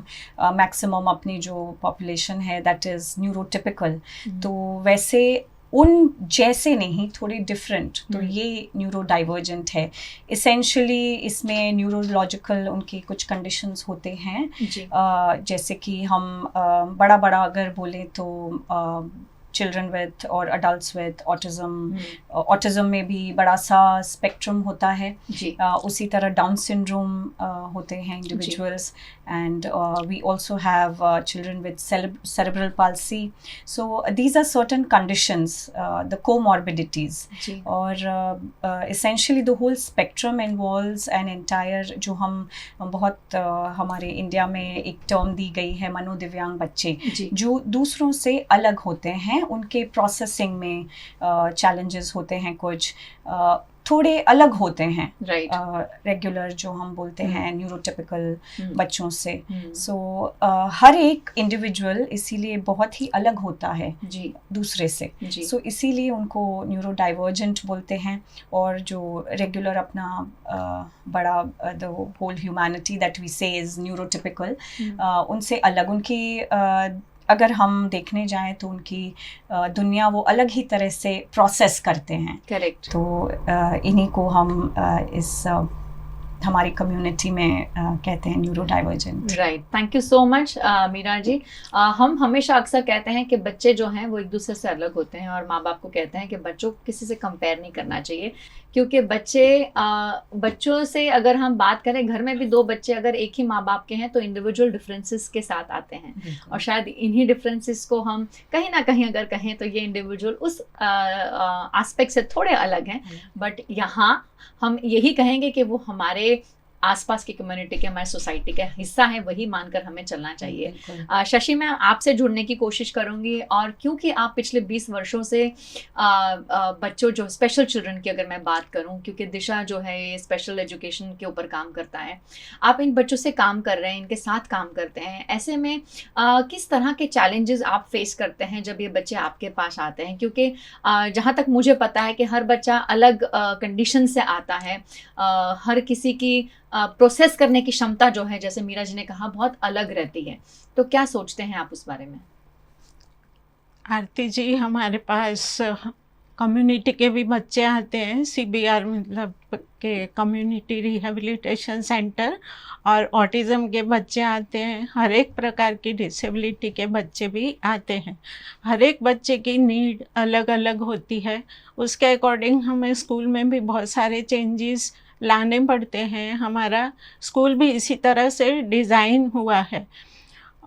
मैक्सिमम अपनी जो पॉपुलेशन है दैट इज़ न्यूरोटिपिकल, तो वैसे उन जैसे नहीं, थोड़ी डिफरेंट, तो ये न्यूरो डाइवर्जेंट है। इसेंशली इसमें न्यूरोलॉजिकल उनकी कुछ कंडीशंस होते हैं, जैसे कि हम बड़ा अगर बोलें तो चिल्ड्रन विथ और अडल्ट्स विथ ऑटिज्म, ऑटिज्म में भी बड़ा सा स्पेक्ट्रम होता है, उसी तरह डाउन सिंड्रोम होते हैं individuals, and we also have children with cerebral palsy. So these are certain conditions, the comorbidities, और essentially the whole spectrum involves an entire, जो हम बहुत हमारे इंडिया में एक टर्म दी गई है मनोदिव्यांग बच्चे, जो दूसरों से अलग होते हैं, उनके प्रोसेसिंग में चैलेंजेस होते हैं, कुछ थोड़े अलग होते हैं रेगुलर जो हम बोलते हैं न्यूरोटिपिकल बच्चों से। सो हर एक इंडिविजुअल इसीलिए बहुत ही अलग होता है दूसरे से, सो इसीलिए उनको न्यूरो डाइवर्जेंट बोलते हैं। और जो रेगुलर अपना बड़ा the whole humanity that we say is neurotypical, उनसे अलग, उनकी अगर हम देखने जाएं तो उनकी दुनिया वो अलग ही तरह से प्रोसेस करते हैं। करेक्ट। तो इन्हीं को हम इस हमारी कम्युनिटी में कहते हैं neurodivergent. Right, thank you so much Meera ji. हम हमेशा अक्सर कहते हैं कि बच्चे जो हैं वो एक दूसरे से अलग होते हैं, और माँ बाप को कहते हैं कि बच्चों को किसी से कंपेयर नहीं करना चाहिए, क्योंकि बच्चों से अगर हम बात करें, घर में भी दो बच्चे अगर एक ही माँ बाप के हैं तो इंडिविजुअल डिफरेंसेस के साथ आते हैं, और शायद इन्हीं डिफरेंसेस को हम कहीं ना कहीं अगर कहें तो ये इंडिविजुअल उस एस्पेक्ट से थोड़े अलग हैं, बट यहाँ हम यही कहेंगे कि वो हमारे आसपास की कम्युनिटी के, हमारे सोसाइटी का हिस्सा है, वही मानकर हमें चलना चाहिए। शशि, मैं आपसे जुड़ने की कोशिश करूंगी, और क्योंकि आप पिछले 20 वर्षों से बच्चों जो स्पेशल चिल्ड्रन की अगर मैं बात करूं, क्योंकि दिशा जो है ये स्पेशल एजुकेशन के ऊपर काम करता है, आप इन बच्चों से काम कर रहे हैं, इनके साथ काम करते हैं, ऐसे में किस तरह के चैलेंजेस आप फेस करते हैं जब ये बच्चे आपके पास आते हैं? क्योंकि जहाँ तक मुझे पता है कि हर बच्चा अलग कंडीशन से आता है, हर किसी की प्रोसेस करने की क्षमता जो है, जैसे मीरा जी ने कहा, बहुत अलग रहती है। तो क्या सोचते हैं आप उस बारे में? आरती जी, हमारे पास कम्युनिटी के भी बच्चे आते हैं, CBR मतलब के कम्युनिटी रिहेबिलिटेशन सेंटर, और ऑटिज़म के बच्चे आते हैं, हर एक प्रकार की डिसेबिलिटी के बच्चे भी आते हैं। हर एक बच्चे की नीड अलग अलग होती है, उसके अकॉर्डिंग हमें स्कूल में भी बहुत सारे चेंजेस लाने पड़ते हैं। हमारा स्कूल भी इसी तरह से डिज़ाइन हुआ है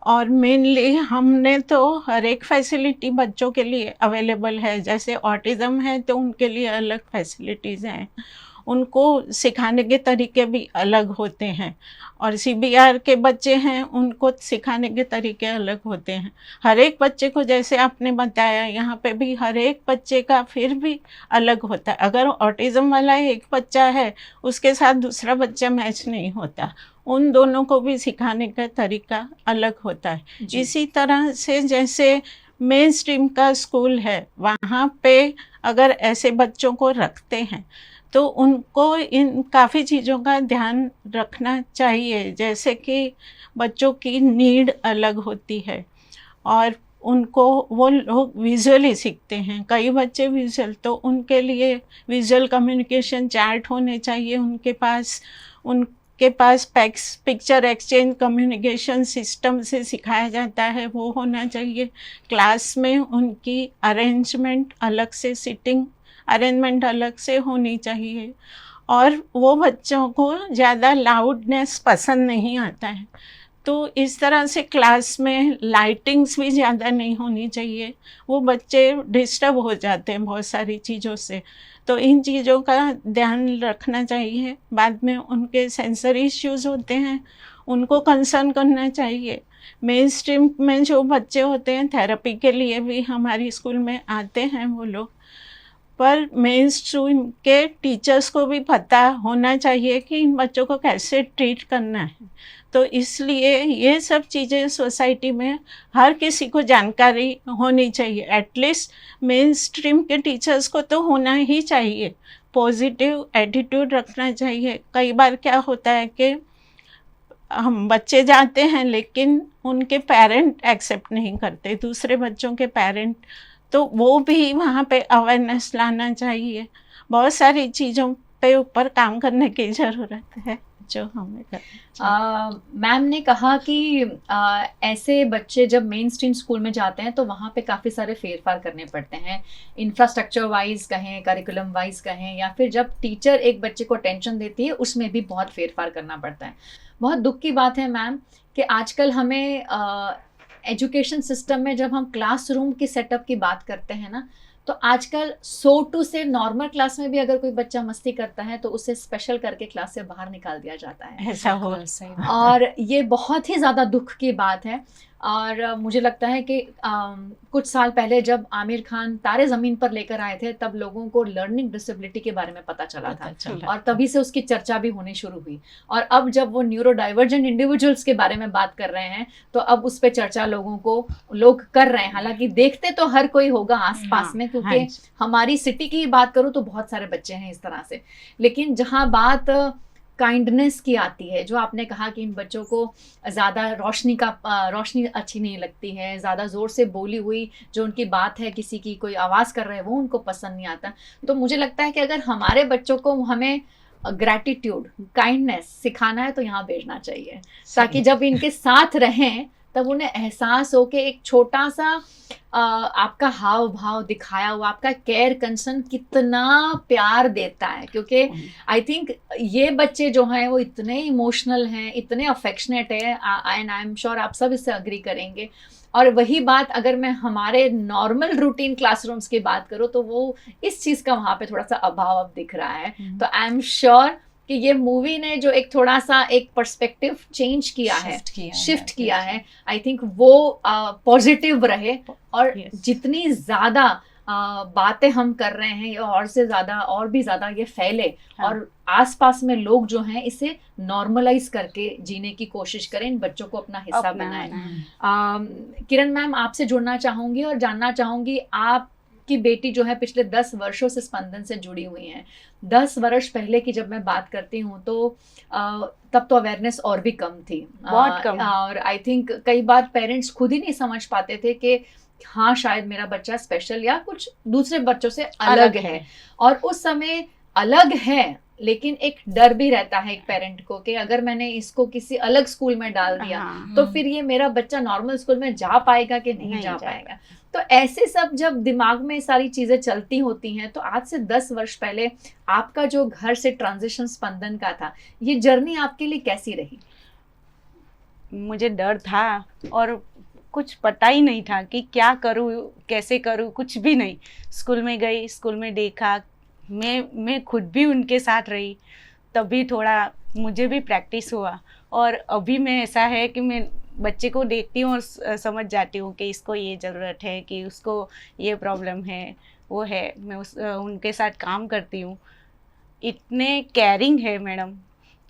और मेनली हमने तो हर एक फैसिलिटी बच्चों के लिए अवेलेबल है। जैसे ऑटिज़म है तो उनके लिए अलग फैसिलिटीज़ हैं, उनको सिखाने के तरीके भी अलग होते हैं, और CBR के बच्चे हैं उनको सिखाने के तरीके अलग होते हैं। हर एक बच्चे को, जैसे आपने बताया, यहाँ पे भी हर एक बच्चे का फिर भी अलग होता है। अगर ऑटिज़म वाला एक बच्चा है उसके साथ दूसरा बच्चा मैच नहीं होता, उन दोनों को भी सिखाने का तरीका अलग होता है। इसी तरह से जैसे मेन स्ट्रीम का स्कूल है, वहाँ पे अगर ऐसे बच्चों को रखते हैं तो उनको इन काफ़ी चीज़ों का ध्यान रखना चाहिए। जैसे कि बच्चों की नीड अलग होती है और उनको, वो लोग विजुअली सीखते हैं, कई बच्चे विजुअल, तो उनके लिए विजुअल कम्युनिकेशन चार्ट होने चाहिए उनके पास पिक्चर एक्सचेंज कम्युनिकेशन सिस्टम से सिखाया जाता है, वो होना चाहिए। क्लास में उनकी अरेंजमेंट अलग से, सीटिंग अरेंजमेंट अलग से होनी चाहिए। और वो बच्चों को ज़्यादा लाउडनेस पसंद नहीं आता है, तो इस तरह से क्लास में लाइटिंग्स भी ज़्यादा नहीं होनी चाहिए। वो बच्चे डिस्टर्ब हो जाते हैं बहुत सारी चीज़ों से, तो इन चीज़ों का ध्यान रखना चाहिए। बाद में उनके सेंसरी इश्यूज़ होते हैं, उनको कंसर्न करना चाहिए। मेन स्ट्रीम में जो बच्चे होते हैं, थेरेपी के लिए भी हमारी स्कूल में आते हैं वो लोग, पर मेन स्ट्रीम के टीचर्स को भी पता होना चाहिए कि इन बच्चों को कैसे ट्रीट करना है। तो इसलिए ये सब चीज़ें सोसाइटी में हर किसी को जानकारी होनी चाहिए। एटलीस्ट मेन स्ट्रीम के टीचर्स को तो होना ही चाहिए, पॉजिटिव एटीट्यूड रखना चाहिए। कई बार क्या होता है कि हम बच्चे जाते हैं लेकिन उनके पेरेंट एक्सेप्ट नहीं करते, दूसरे बच्चों के पेरेंट, तो वो भी वहाँ पे अवेयरनेस लाना चाहिए। बहुत सारी चीज़ों पे ऊपर काम करने की ज़रूरत है जो हमें मैम ने कहा कि ऐसे बच्चे जब मेन स्ट्रीम स्कूल में जाते हैं तो वहाँ पे काफ़ी सारे फेरफार करने पड़ते हैं, इंफ्रास्ट्रक्चर वाइज कहें, करिकुलम वाइज कहें, या फिर जब टीचर एक बच्चे को अटेंशन देती है उसमें भी बहुत फेरफार करना पड़ता है। बहुत दुख की बात है मैम कि आजकल हमें एजुकेशन सिस्टम में जब हम क्लासरूम की सेटअप की बात करते हैं ना, तो आजकल 100 से नॉर्मल क्लास में भी अगर कोई बच्चा मस्ती करता है तो उसे स्पेशल करके क्लास से बाहर निकाल दिया जाता है। ऐसा हो, और ये बहुत ही ज़्यादा दुख की बात है। और मुझे लगता है कि कुछ साल पहले जब आमिर खान तारे ज़मीन पर लेकर आए थे तब लोगों को लर्निंग डिसेबिलिटी के बारे में पता चला था और तभी से उसकी चर्चा भी होनी शुरू हुई। और अब जब वो न्यूरो डाइवर्जेंट इंडिविजुअल्स के बारे में बात कर रहे हैं तो अब उस पर चर्चा लोग कर रहे हैं। हालांकि देखते तो हर कोई होगा आसपास में, क्योंकि हमारी सिटी की बात करूँ तो बहुत सारे बच्चे हैं इस तरह से, लेकिन जहाँ बात काइंडनेस की आती है, जो आपने कहा कि इन बच्चों को ज़्यादा रोशनी अच्छी नहीं लगती है, ज़्यादा ज़ोर से बोली हुई जो उनकी बात है, किसी की कोई आवाज़ कर रहे हैं वो उनको पसंद नहीं आता। तो मुझे लगता है कि अगर हमारे बच्चों को हमें ग्रैटिट्यूड, काइंडनेस सिखाना है तो यहाँ भेजना चाहिए, ताकि जब इनके साथ रहें तब उन्हें एहसास हो कि एक छोटा सा आपका हाव भाव दिखाया हुआ, आपका केयर कंसर्न कितना प्यार देता है। क्योंकि आई थिंक ये बच्चे जो हैं वो इतने इमोशनल हैं, इतने अफेक्शनेट है, एंड आई एम श्योर आप सब इससे अग्री करेंगे। और वही बात अगर मैं हमारे नॉर्मल रूटीन क्लासरूम्स की बात करूँ तो वो इस चीज़ का वहाँ पे थोड़ा सा अभाव अब दिख रहा है। तो आई एम श्योर कि ये मूवी ने जो एक थोड़ा सा एक पर्सपेक्टिव चेंज किया है, शिफ्ट किया है, आई थिंक वो पॉजिटिव रहे। और जितनी ज़्यादा बातें हम कर रहे हैं ये और भी ज़्यादा ये फैले, और आसपास में लोग जो हैं इसे नॉर्मलाइज करके जीने की कोशिश करें, इन बच्चों को अपना हिस्सा बनाएं। किरण मैम, आपसे जुड़ना चाहूँगी और जानना चाहूँगी, आप की बेटी जो है पिछले 10 वर्षों से स्पंदन से जुड़ी हुई हैं। 10 वर्ष पहले की जब मैं बात करती हूँ तो तब तो अवेयरनेस और भी कम थी, बहुत कम, और आई थिंक कई बार पेरेंट्स खुद ही नहीं समझ पाते थे कि हाँ शायद मेरा बच्चा स्पेशल या कुछ दूसरे बच्चों से अलग है। और उस समय अलग है लेकिन एक डर भी रहता है एक पेरेंट को कि अगर मैंने इसको किसी अलग स्कूल में डाल दिया तो फिर ये मेरा बच्चा नॉर्मल स्कूल में जा पाएगा कि नहीं जा पाएगा। तो ऐसे सब जब दिमाग में सारी चीजें चलती होती हैं, तो आज से 10 वर्ष पहले आपका जो घर से ट्रांजिशन स्पंदन का था, ये जर्नी आपके लिए कैसी रही? मुझे डर था और कुछ पता ही नहीं था कि क्या करूँ, कैसे करूँ, कुछ भी नहीं। स्कूल में गई, स्कूल में देखा, मैं खुद भी उनके साथ रही, तभी थोड़ा मुझे भी प्रैक्टिस हुआ। और अभी मैं ऐसा है कि मैं बच्चे को देखती हूँ और समझ जाती हूँ कि इसको ये ज़रूरत है, कि उसको ये प्रॉब्लम है, वो है। मैं उनके साथ काम करती हूँ। इतने केयरिंग है मैडम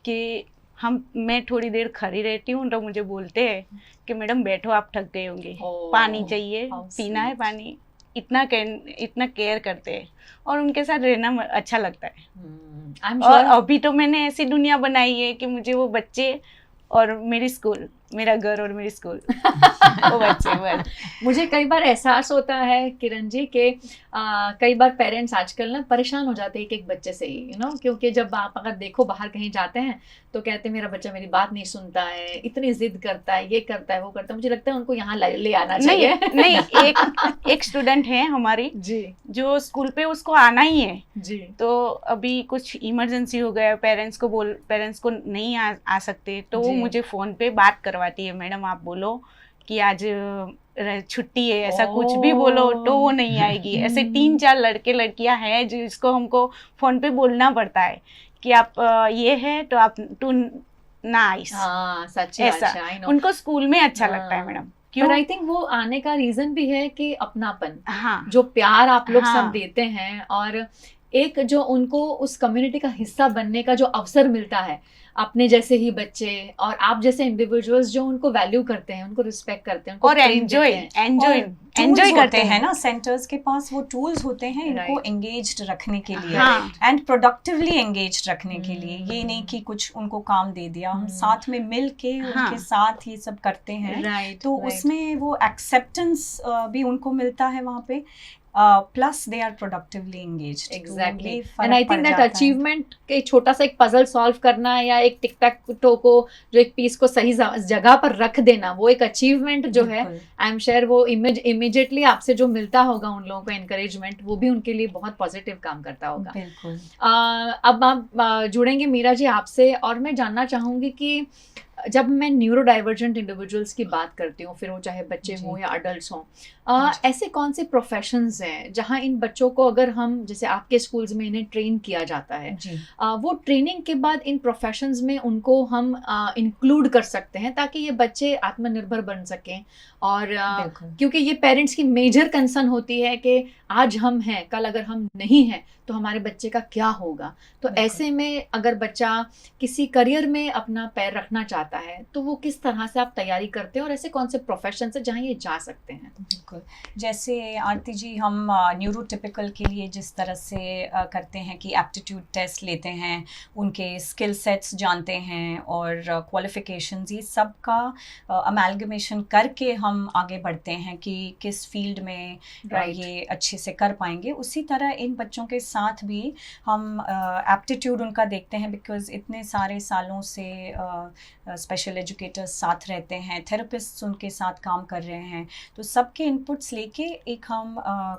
कि मैं थोड़ी देर खड़ी रहती हूँ तो मुझे बोलते हैं कि मैडम बैठो, आप थक गए होंगे, पानी चाहिए, पीना है पानी। इतना केयर करते हैं और उनके साथ रहना अच्छा लगता है। और अभी तो मैंने ऐसी दुनिया बनाई है कि मुझे वो बच्चे और मेरी स्कूल, मेरा घर और मेरी स्कूल वो बच्चे बस। मुझे कई बार एहसास होता है किरण जी के कई बार पेरेंट्स आजकल ना परेशान हो जाते हैं एक बच्चे से ही, क्योंकि जब आप अगर देखो बाहर कहीं जाते हैं तो कहते हैं मेरा बच्चा मेरी बात नहीं सुनता है, इतनी जिद करता है, ये करता है, वो करता है। मुझे लगता है उनको यहाँ ले आना चाहिए। नहीं, एक स्टूडेंट है हमारी जी, जो स्कूल पे उसको आना ही है जी। तो अभी कुछ इमरजेंसी हो गया, पेरेंट्स को नहीं आ सकते, तो वो मुझे फोन पे बात करवाती है, मैडम आप बोलो कि आज छुट्टी है, ऐसा कुछ भी बोलो तो वो नहीं आएगी। ऐसे 3-4 लड़के लड़कियां हैं जिसको हमको फोन पे बोलना पड़ता है कि आप ये है तो आप तू ना आइस। सच ऐसा उनको स्कूल में अच्छा लगता है मैडम। क्यों? आई थिंक वो आने का रीजन भी है कि अपनापन, जो प्यार आप लोग सब देते हैं और एक जो उनको उस कम्युनिटी का हिस्सा बनने का जो अवसर मिलता है, अपने जैसे ही बच्चे और आप जैसे इंडिविजुअल्स जो उनको वैल्यू करते हैं, उनको रिस्पेक्ट करते हैं, और एंजॉय करते हैं ना। सेंटर्स के पास वो टूल्स होते हैं इनको एंगेज्ड रखने के लिए एंड प्रोडक्टिवली एंगेज्ड रखने के लिए। ये नहीं कि कुछ उनको काम दे दिया, हम साथ में मिल के उनके साथ ये सब करते हैं, तो उसमें वो एक्सेप्टेंस भी उनको मिलता है वहाँ पे। Plus they are productively engaged. Exactly. And I think that achievement के छोटा सा एक पजल सॉल्व करना या एक टिक टैक टो को जो एक पीस को सही जगह पर रख देना, वो एक अचीवमेंट जो है, आई एम श्योर वो इमीडिएटली आपसे जो मिलता होगा उन लोगों को एनकरेजमेंट, वो भी उनके लिए बहुत पॉजिटिव काम करता होगा। बिल्कुल। अब आप जुड़ेंगे मीरा जी आपसे, और मैं जानना चाहूंगी कि जब मैं न्यूरो डाइवर्जेंट इंडिविजुअल्स की बात करती हूँ, फिर वो चाहे बच्चे हों या अडल्ट्स हों, ऐसे कौन से प्रोफेशंस हैं जहाँ इन बच्चों को, अगर हम जैसे आपके स्कूल्स में इन्हें ट्रेन किया जाता है, वो ट्रेनिंग के बाद इन प्रोफेशंस में उनको हम इंक्लूड कर सकते हैं ताकि ये बच्चे आत्मनिर्भर बन सकें? और क्योंकि ये पेरेंट्स की मेजर कंसर्न होती है कि आज हम हैं, कल अगर हम नहीं हैं तो हमारे बच्चे का क्या होगा। तो ऐसे में अगर बच्चा किसी करियर में अपना पैर रखना चाहता है तो वो किस तरह से आप तैयारी करते हैं, और ऐसे कौन से प्रोफेशन है जहाँ ये जा सकते हैं? बिल्कुल, जैसे आरती जी हम न्यूरोटिपिकल के लिए जिस तरह से करते हैं कि एप्टीट्यूड टेस्ट लेते हैं, उनके स्किल सेट्स जानते हैं और क्वालिफिकेशंस, ये सब का अमेलगमेशन करके हम आगे बढ़ते हैं कि किस फील्ड में ये अच्छे से कर पाएंगे। उसी तरह इन बच्चों के साथ भी हम एप्टीट्यूड उनका देखते हैं, बिकॉज इतने सारे सालों से स्पेशल एजुकेटर्स साथ रहते हैं, थेरेपिस्ट्स उनके साथ काम कर रहे हैं, तो सबके इनपुट्स लेके एक हम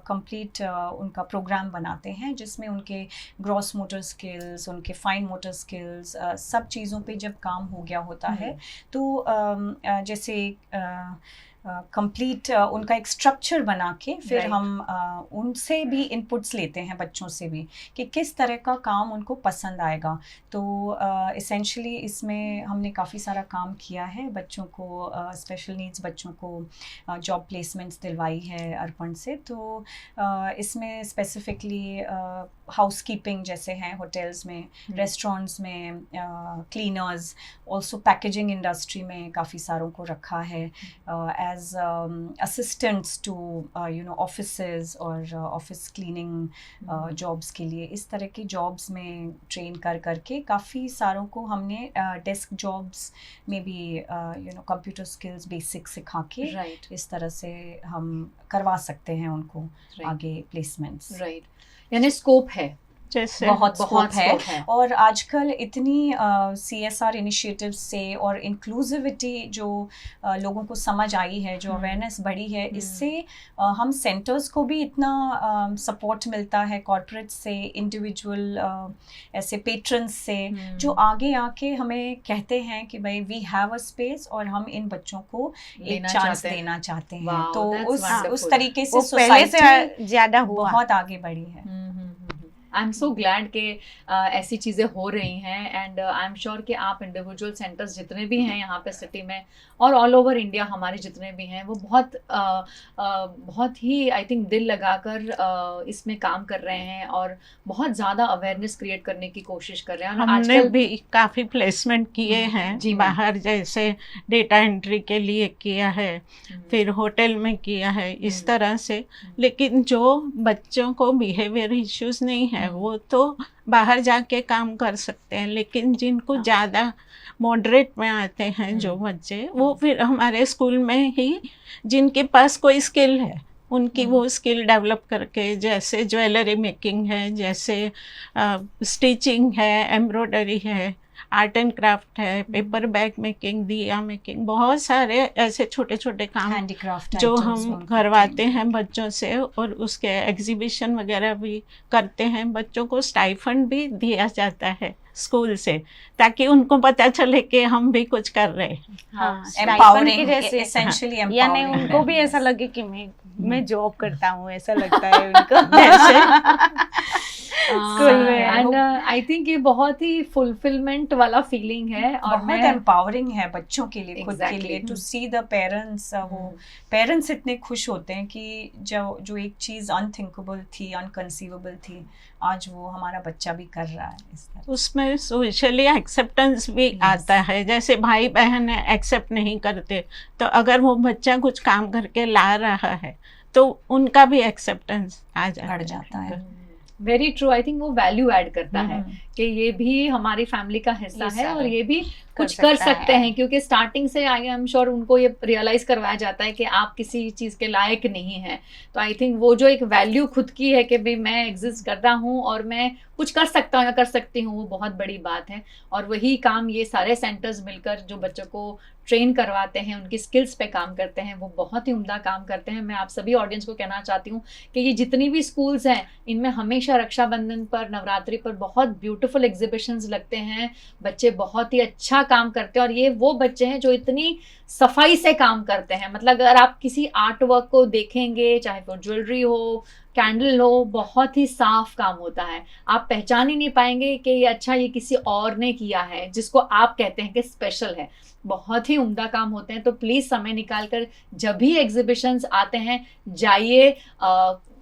कंप्लीट उनका प्रोग्राम बनाते हैं जिसमें उनके ग्रॉस मोटर स्किल्स, उनके फाइन मोटर स्किल्स, सब चीज़ों पे जब काम हो गया होता है तो जैसे कंप्लीट उनका एक स्ट्रक्चर बना के फिर हम उनसे भी इनपुट्स लेते हैं, बच्चों से भी, कि किस तरह का काम उनको पसंद आएगा। तो इसेंशली इसमें हमने काफ़ी सारा काम किया है, बच्चों को स्पेशल नीड्स बच्चों को जॉब प्लेसमेंट्स दिलवाई है अर्पण से। तो इसमें स्पेसिफिकली हाउसकीपिंग जैसे हैं होटल्स में, रेस्टोरेंट्स में, क्लीनर्स, ऑल्सो पैकेजिंग इंडस्ट्री में काफ़ी सारों को रखा है as assistants to offices और ऑफिस क्लीनिंग जॉब्स के लिए। इस तरह की जॉब्स में ट्रेन करके काफ़ी सारों को हमने डेस्क जॉब्स में भी कंप्यूटर स्किल्स बेसिक सिखा के इस तरह से हम करवा सकते हैं उनको आगे प्लेसमेंट्स। यानी स्कोप है जैसे बहुत स्कोप है। और आजकल इतनी CSR इनिशिएटिव से और इंक्लूसिविटी जो लोगों को समझ आई है, जो अवेयरनेस बढ़ी है, इससे हम सेंटर्स को भी इतना सपोर्ट मिलता है, कॉर्पोरेट से, इंडिविजुअल ऐसे पेट्रन्स से, जो आगे आके हमें कहते हैं कि भाई वी हैव अ स्पेस और हम इन बच्चों को एक चांस देना चाहते हैं। तो उस तरीके से सोसाइटी ज्यादा बहुत आगे बढ़ी है। आई एम सो ग्लैड कि ऐसी चीज़ें हो रही हैं, एंड आई एम श्योर कि आप इंडिविजुअल सेंटर्स जितने भी हैं यहाँ पे सिटी में और ऑल ओवर इंडिया हमारे जितने भी हैं, वो बहुत ही आई थिंक दिल लगाकर इसमें काम कर रहे हैं और बहुत ज़्यादा अवेयरनेस क्रिएट करने की कोशिश कर रहे हैं। और हमने भी काफ़ी प्लेसमेंट किए हैं जी बाहर, जैसे डेटा एंट्री के लिए किया है, फिर होटल में किया है, इस तरह से। लेकिन जो बच्चों को बिहेवियर इश्यूज नहीं है वो तो बाहर जाके काम कर सकते हैं, लेकिन जिनको ज़्यादा मॉडरेट में आते हैं जो बच्चे, वो फिर हमारे स्कूल में ही जिनके पास कोई स्किल है उनकी वो स्किल डेवलप करके, जैसे ज्वेलरी मेकिंग है, जैसे स्टिचिंग है, एम्ब्रॉयडरी है, आर्ट एंड क्राफ्ट है, पेपर बैग मेकिंग, दिया मेकिंग, बहुत सारे ऐसे छोटे छोटे काम हैंडीक्राफ्ट जो हम करवाते हैं बच्चों से, और उसके एग्जीबिशन वगैरह भी करते हैं। बच्चों को स्टाइफंड भी दिया जाता है स्कूल से, ताकि उनको पता चले कि हम भी कुछ कर रहे हैं। एम्पावरिंग जैसे एसेंशियली एम्पावरिंग, यानी उनको भी ऐसा लगे कि मैं जॉब करता हूँ, ऐसा लगता है उनको स्कूल में। एंड आई थिंक ये बहुत ही फुलफिलमेंट वाला फीलिंग है और बहुत एम्पावरिंग है बच्चों के लिए, खुद के लिए, टू सी द पेरेंट्स। वो पेरेंट्स इतने खुश होते हैं कि जो एक चीज़ अनथिंकेबल थी, अनकंसीवेबल थी, आज वो हमारा बच्चा भी कर रहा है इस तरह। उसमें सोशली एक्सेप्टेंस भी आता है, जैसे भाई बहन एक्सेप्ट नहीं करते, तो अगर वो बच्चा कुछ काम करके ला रहा है तो उनका भी एक्सेप्टेंस बढ़ जाता है। Very true. आई थिंक वो वैल्यू ऐड करता है कि ये भी हमारी फैमिली का हिस्सा है और ये भी कुछ कर सकते हैं, क्योंकि स्टार्टिंग से आई एम श्योर उनको ये रियलाइज करवाया जाता है कि आप किसी चीज़ के लायक नहीं हैं। तो आई थिंक वो जो एक वैल्यू खुद की है कि भाई मैं एग्जिस्ट कर रहा हूँ और मैं कुछ कर सकता हूँ या कर सकती हूँ, वो बहुत बड़ी बात है। और वही काम ये सारे सेंटर्स मिलकर जो बच्चों को ट्रेन करवाते हैं, उनकी स्किल्स पे काम करते हैं, वो बहुत ही उम्दा काम करते हैं। मैं आप सभी ऑडियंस को कहना चाहती हूँ कि ये जितनी भी स्कूल्स हैं, इनमें हमेशा रक्षाबंधन पर, नवरात्रि पर बहुत ब्यूटीफुल एग्जीबिशंस लगते हैं, बच्चे बहुत ही अच्छा काम करते हैं। और ये वो बच्चे हैं जो इतनी सफाई से काम करते हैं, मतलब अगर आप किसी आर्ट वर्क को देखेंगे, चाहे वो ज्वेलरी हो, कैंडल हो, बहुत ही साफ काम होता है। आप पहचान ही नहीं पाएंगे कि ये अच्छा ये किसी और ने किया है, जिसको आप कहते हैं कि स्पेशल है। बहुत ही उम्दा काम होते हैं। तो प्लीज़ समय निकाल कर जब भी एग्जीबिशंस आते हैं जाइए,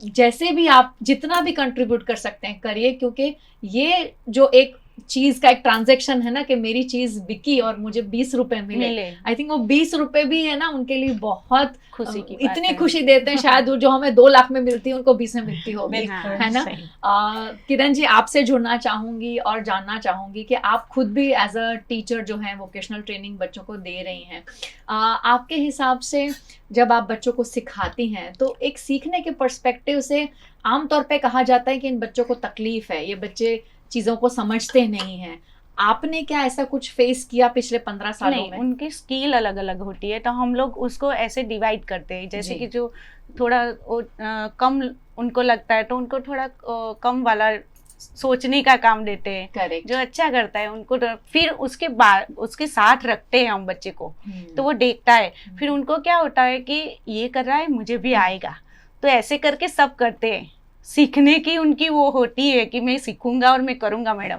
जैसे भी आप जितना भी कंट्रीब्यूट कर सकते हैं करिए, क्योंकि ये जो एक चीज का एक ट्रांजैक्शन है ना कि मेरी चीज बिकी और मुझे 20 रुपए मिले, आई थिंक वो 20 रुपए भी है ना उनके लिए बहुत खुशी की इतनी खुशी देते हैं। शायद जो हमें 2 लाख में मिलती है उनको 20 में मिलती होगी, है ना। किरण जी, आपसे जुड़ना चाहूंगी और जानना चाहूंगी कि आप खुद भी एज अ टीचर जो है वोकेशनल ट्रेनिंग बच्चों को दे रही हैं, आपके हिसाब से जब आप बच्चों को सिखाती हैं तो एक सीखने के पर्सपेक्टिव से आमतौर पे कहा जाता है कि इन बच्चों को तकलीफ है, ये बच्चे चीज़ों को समझते नहीं हैं। आपने क्या ऐसा कुछ फेस किया पिछले 15 सालों में? उनकी स्किल अलग अलग होती है, तो हम लोग उसको ऐसे डिवाइड करते हैं, जैसे कि जो थोड़ा कम उनको लगता है तो उनको थोड़ा कम वाला सोचने का काम देते हैं। करेक्ट। जो अच्छा करता है उनको फिर उसके बाद उसके साथ रखते हैं हम बच्चे को, तो वो देखता है, फिर उनको क्या होता है कि ये कर रहा है मुझे भी आएगा, तो ऐसे करके सब करते हैं। सीखने की उनकी वो होती है कि मैं सीखूंगा और मैं करूंगा मैडम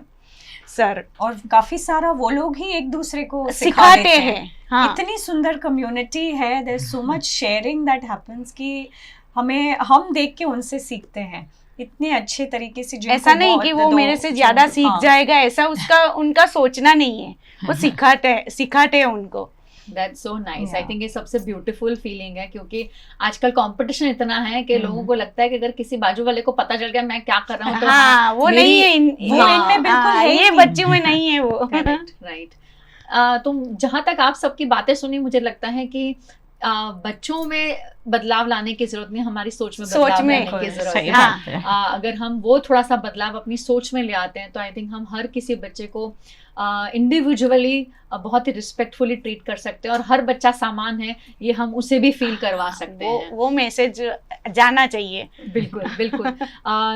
सर, और काफी सारा वो लोग ही एक दूसरे को सिखाते हैं। हाँ। इतनी सुंदर कम्युनिटी है, there is so much sharing that happens कि हम देख के उनसे सीखते हैं इतने अच्छे तरीके से। ऐसा नहीं कि वो मेरे से ज्यादा सीख जाएगा, ऐसा उनका सोचना नहीं है, वो सिखाते हैं उनको। That's so nice. I think ये सबसे ब्यूटीफुल फीलिंग है, क्योंकि आजकल कंपटीशन इतना है कि लोगों को लगता है कि अगर किसी बाजू वाले को पता चल गया मैं क्या कर रहा हूँ तो वो नहीं है, वो इनमें बिल्कुल है, ये बच्चे में नहीं है वो। राइट। तो जहाँ तक आप सबकी बातें सुनी, मुझे लगता है कि बच्चों में बदलाव लाने की जरूरत नहीं, हमारी सोच में बदलाव लाने की जरूरत है। अगर हम वो थोड़ा सा बदलाव अपनी सोच में ले आते हैं तो आई थिंक हम हर किसी बच्चे को इंडिविजुअली बहुत ही रिस्पेक्टफुली ट्रीट कर सकते हैं, और हर बच्चा सामान है ये हम उसे भी फील करवा सकते हैं। वो मैसेज जाना चाहिए। बिल्कुल बिल्कुल।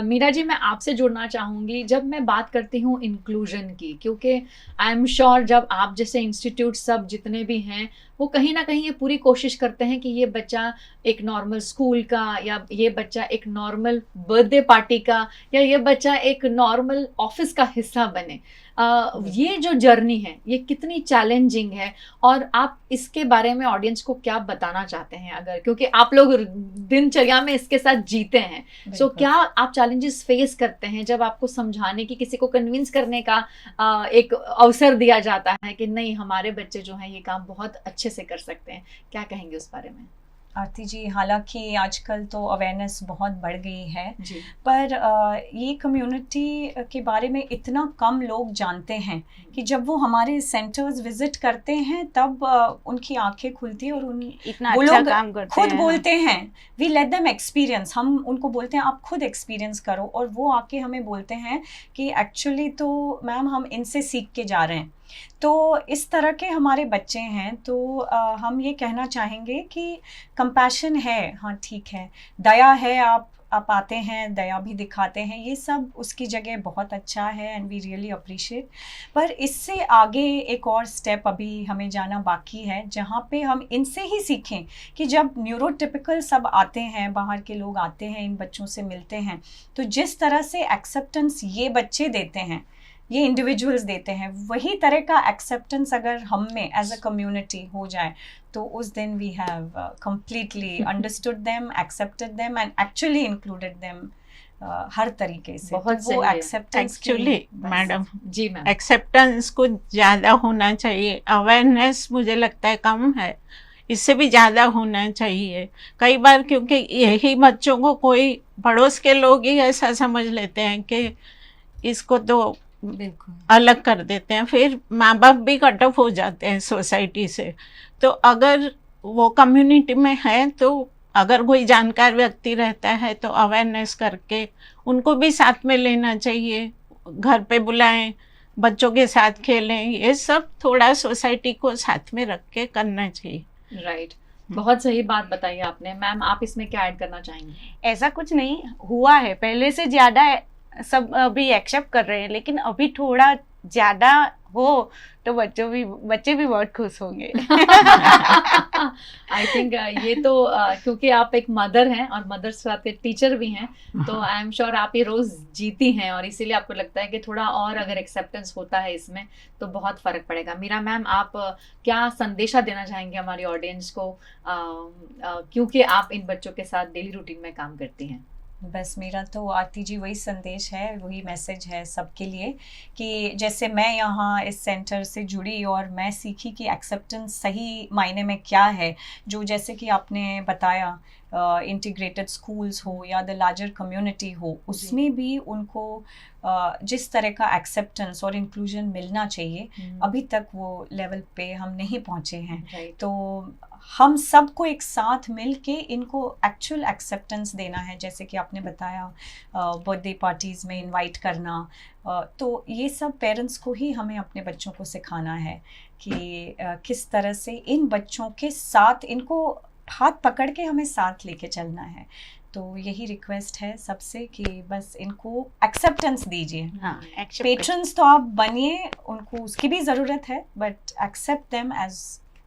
मीरा जी, मैं आपसे जुड़ना चाहूँगी जब मैं बात करती हूँ इंक्लूजन की, क्योंकि आई एम श्योर जब आप जैसे इंस्टीट्यूट सब जितने भी हैं वो कहीं ना कहीं ये पूरी कोशिश करते हैं कि ये बच्चा एक नॉर्मल स्कूल का, या ये बच्चा एक नॉर्मल बर्थडे पार्टी का, या ये बच्चा एक नॉर्मल ऑफिस का हिस्सा बने। ये जो जर्नी है ये कितनी चैलेंजिंग है, और आप इसके बारे में ऑडियंस को क्या बताना चाहते हैं, अगर, क्योंकि आप लोग दिनचर्या में इसके साथ जीते हैं, सो क्या आप चैलेंजेस फेस करते हैं जब आपको समझाने की, किसी को कन्विंस करने का एक अवसर दिया जाता है कि नहीं हमारे बच्चे जो हैं ये काम बहुत अच्छे से कर सकते हैं, क्या कहेंगे उस बारे में? आरती जी, हालांकि आजकल तो अवेयरनेस बहुत बढ़ गई है, जी। पर ये कम्युनिटी के बारे में इतना कम लोग जानते हैं कि जब वो हमारे सेंटर्स विजिट करते हैं तब उनकी आंखें खुलती है, और इतना वो अच्छा लोग काम करते खुद हैं। बोलते हैं, वी लेट देम एक्सपीरियंस, हम उनको बोलते हैं आप खुद एक्सपीरियंस करो, और वो आके हमें बोलते हैं कि एक्चुअली तो मैम हम इनसे सीख के जा रहे हैं। तो इस तरह के हमारे बच्चे हैं, तो हम ये कहना चाहेंगे कि कंपैशन है, हाँ ठीक है, दया है, आप आते हैं, दया भी दिखाते हैं, ये सब उसकी जगह बहुत अच्छा है एंड वी रियली अप्रिशिएट। पर इससे आगे एक और स्टेप अभी हमें जाना बाकी है, जहाँ पे हम इनसे ही सीखें कि जब न्यूरोटिपिकल सब आते हैं, बाहर के लोग आते हैं, इन बच्चों से मिलते हैं, तो जिस तरह से एक्सेप्टेंस ये बच्चे देते हैं, ये इंडिविजुअल्स देते हैं, वही तरह का एक्सेप्टेंस अगर हम में एज अ कम्युनिटी हो जाए तो उस दिन we have completely understood them, accepted them and actually included them हर तरीके से। बहुत तो वो एक्सेप्टेंस एक्चुअली मैडम, जी मैम, एक्सेप्टेंस कुछ ज़्यादा होना चाहिए, अवेयरनेस मुझे लगता है कम है, इससे भी ज़्यादा होना चाहिए कई बार, क्योंकि यही बच्चों को कोई पड़ोस के लोग ही ऐसा समझ लेते हैं कि इसको तो बिल्कुल अलग कर देते हैं, फिर माँ बाप भी कट ऑफ हो जाते हैं सोसाइटी से। तो अगर वो कम्युनिटी में है तो अगर कोई जानकार व्यक्ति रहता है तो अवेयरनेस करके उनको भी साथ में लेना चाहिए, घर पे बुलाएं, बच्चों के साथ खेलें, ये सब थोड़ा सोसाइटी को साथ में रख के करना चाहिए। राइट, बहुत सही बात बताई आपने। मैम, आप इसमें क्या ऐड करना चाहेंगे? ऐसा कुछ नहीं हुआ है, पहले से ज़्यादा सब अभी एक्सेप्ट कर रहे हैं, लेकिन अभी थोड़ा ज़्यादा हो तो बच्चे भी बहुत खुश होंगे। आई थिंक ये तो क्योंकि आप एक मदर हैं और मदर साथ टीचर भी हैं, तो आई एम श्योर आप ये रोज जीती हैं, और इसीलिए आपको लगता है कि थोड़ा और अगर एक्सेप्टेंस होता है इसमें तो बहुत फर्क पड़ेगा। मीरा मैम, आप क्या संदेशा देना चाहेंगे हमारी ऑडियंस को, क्योंकि आप इन बच्चों के साथ डेली रूटीन में काम करती हैं? बस मेरा तो आरती जी वही संदेश है, वही मैसेज है सबके लिए कि जैसे मैं यहाँ इस सेंटर से जुड़ी और मैं सीखी कि एक्सेप्टेंस सही मायने में क्या है, जो जैसे कि आपने बताया इंटीग्रेटेड स्कूल्स हो या द लार्जर कम्युनिटी हो, उसमें भी उनको जिस तरह का एक्सेप्टेंस और इंक्लूजन मिलना चाहिए, अभी तक वो लेवल पे हम नहीं पहुँचे हैं। तो हम सबको एक साथ मिल के इनको एक्चुअल एक्सेप्टेंस देना है, जैसे कि आपने बताया बर्थडे पार्टीज़ में इनवाइट करना, तो ये सब पेरेंट्स को ही हमें अपने बच्चों को सिखाना है कि किस तरह से इन बच्चों के साथ इनको हाथ पकड़ के हमें साथ लेके चलना है। तो यही रिक्वेस्ट है सबसे कि बस इनको एक्सेप्टेंस दीजिए। हाँ, पेट्रन्स तो आप बनिए, उनको उसकी भी ज़रूरत है, but except them as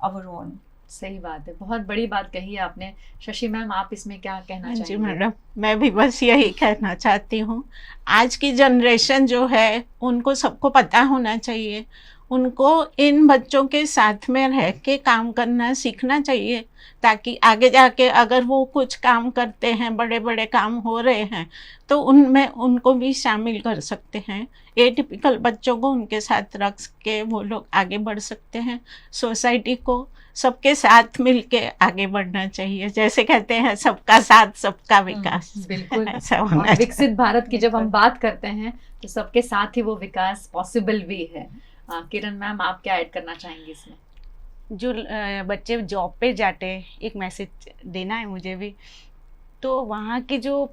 our own. सही बात है, बहुत बड़ी बात कही है आपने। शशि मैम, आप इसमें क्या कहना चाहेंगे? जी मैडम, मैं भी बस यही कहना चाहती हूँ, आज की जनरेशन जो है उनको सबको पता होना चाहिए, उनको इन बच्चों के साथ में रह के काम करना सीखना चाहिए, ताकि आगे जाके अगर वो कुछ काम करते हैं, बड़े बड़े काम हो रहे हैं, तो उनमें उनको भी शामिल कर सकते हैं। एटिपिकल बच्चों को उनके साथ रख के वो लोग आगे बढ़ सकते हैं। सोसाइटी को सबके साथ मिलके आगे बढ़ना चाहिए, जैसे कहते हैं सबका साथ सबका विकास। बिल्कुल, ऐसा होना विकसित भारत की जब हम बात करते हैं तो सबके साथ ही वो विकास पॉसिबल भी है। किरण मैम, आप क्या ऐड करना चाहेंगे इसमें? जो बच्चे जॉब पे जाते हैं, एक मैसेज देना है मुझे भी, तो वहाँ के जो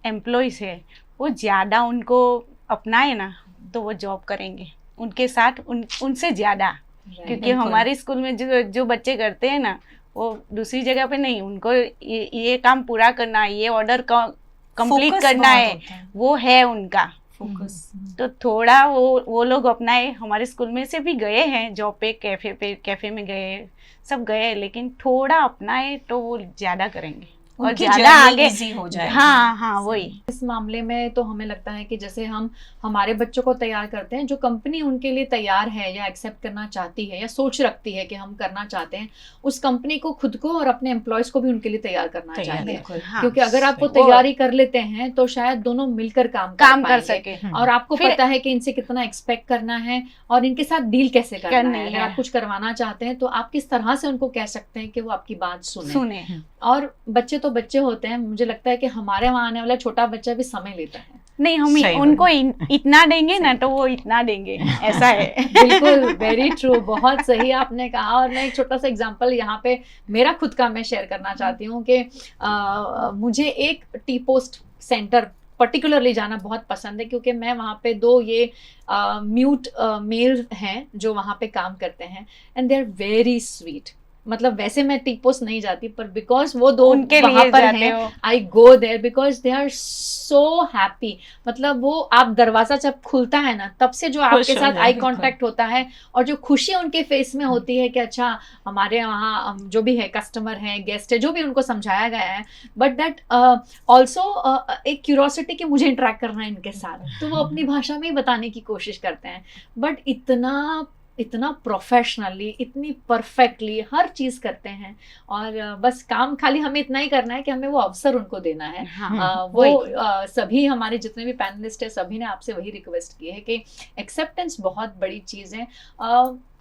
एम्प्लॉयज़ है वो ज़्यादा उनको अपनाए ना तो वो जॉब करेंगे उनके साथ, उनसे ज़्यादा। क्योंकि हमारे स्कूल में जो बच्चे करते हैं ना, वो दूसरी जगह पे नहीं, उनको ये काम पूरा करना है, ये ऑर्डर कंप्लीट करना है, वो है उनका फोकस। तो थोड़ा वो लोग अपनाए। हमारे स्कूल में से भी गए हैं जॉब पे, कैफे में गए, सब गए, लेकिन थोड़ा अपनाए तो वो ज़्यादा करेंगे और ज़्यादा आगे हो जाए। हाँ वही। इस मामले में तो हमें लगता है कि जैसे हम हमारे बच्चों को तैयार करते हैं, जो कंपनी उनके लिए तैयार है या एक्सेप्ट करना चाहती है या सोच रखती है कि हम करना चाहते हैं, उस कंपनी को खुद को और अपने एम्प्लॉयज को भी उनके लिए तैयार करना चाहिए। क्योंकि अगर आप वो तैयारी कर लेते हैं तो शायद दोनों मिलकर काम कर सके और आपको पता है कि इनसे कितना एक्सपेक्ट करना है और इनके साथ डील कैसे करना है। अगर आप कुछ करवाना चाहते हैं तो आप किस तरह से उनको कह सकते हैं कि वो आपकी बात सुने। और बच्चे तो बच्चे होते हैं, मुझे लगता है कि हमारे वहाँ आने वाला छोटा बच्चा भी समय लेता है। नहीं, हम उनको इतना देंगे ना तो वो इतना देंगे, ऐसा है। बिल्कुल, वेरी ट्रू, बहुत सही आपने कहा। और मैं एक छोटा सा एग्जांपल यहाँ पे मेरा खुद का मैं शेयर करना चाहती हूँ कि मुझे एक टी पोस्ट सेंटर पर्टिकुलरली जाना बहुत पसंद है, क्योंकि मैं वहाँ पे 2 ये म्यूट मेल हैं जो वहाँ पे काम करते हैं and they are very sweet. मतलब वैसे मैं टी पोस्ट नहीं जाती, पर बिकॉज वो 2 उनके वहाँ लिए पर जाते हैं, I go there because they are so happy. मतलब वो आप दरवाजा जब खुलता है ना, तब से जो आपके साथ आई कांटेक्ट होता है और जो खुशी उनके फेस में होती है कि अच्छा हमारे वहाँ जो भी है कस्टमर है, गेस्ट है, जो भी उनको समझाया गया है, बट दैट ऑल्सो एक क्यूरोसिटी कि मुझे इंटरेक्ट करना है इनके साथ, तो वो अपनी भाषा में ही बताने की कोशिश करते हैं। बट इतना प्रोफेशनली, इतनी परफेक्टली हर चीज़ करते हैं और बस काम खाली हमें इतना ही करना है कि हमें वो अवसर उनको देना है। सभी हमारे जितने भी पैनलिस्ट है, सभी ने आपसे वही रिक्वेस्ट की है कि एक्सेप्टेंस बहुत बड़ी चीज़ है।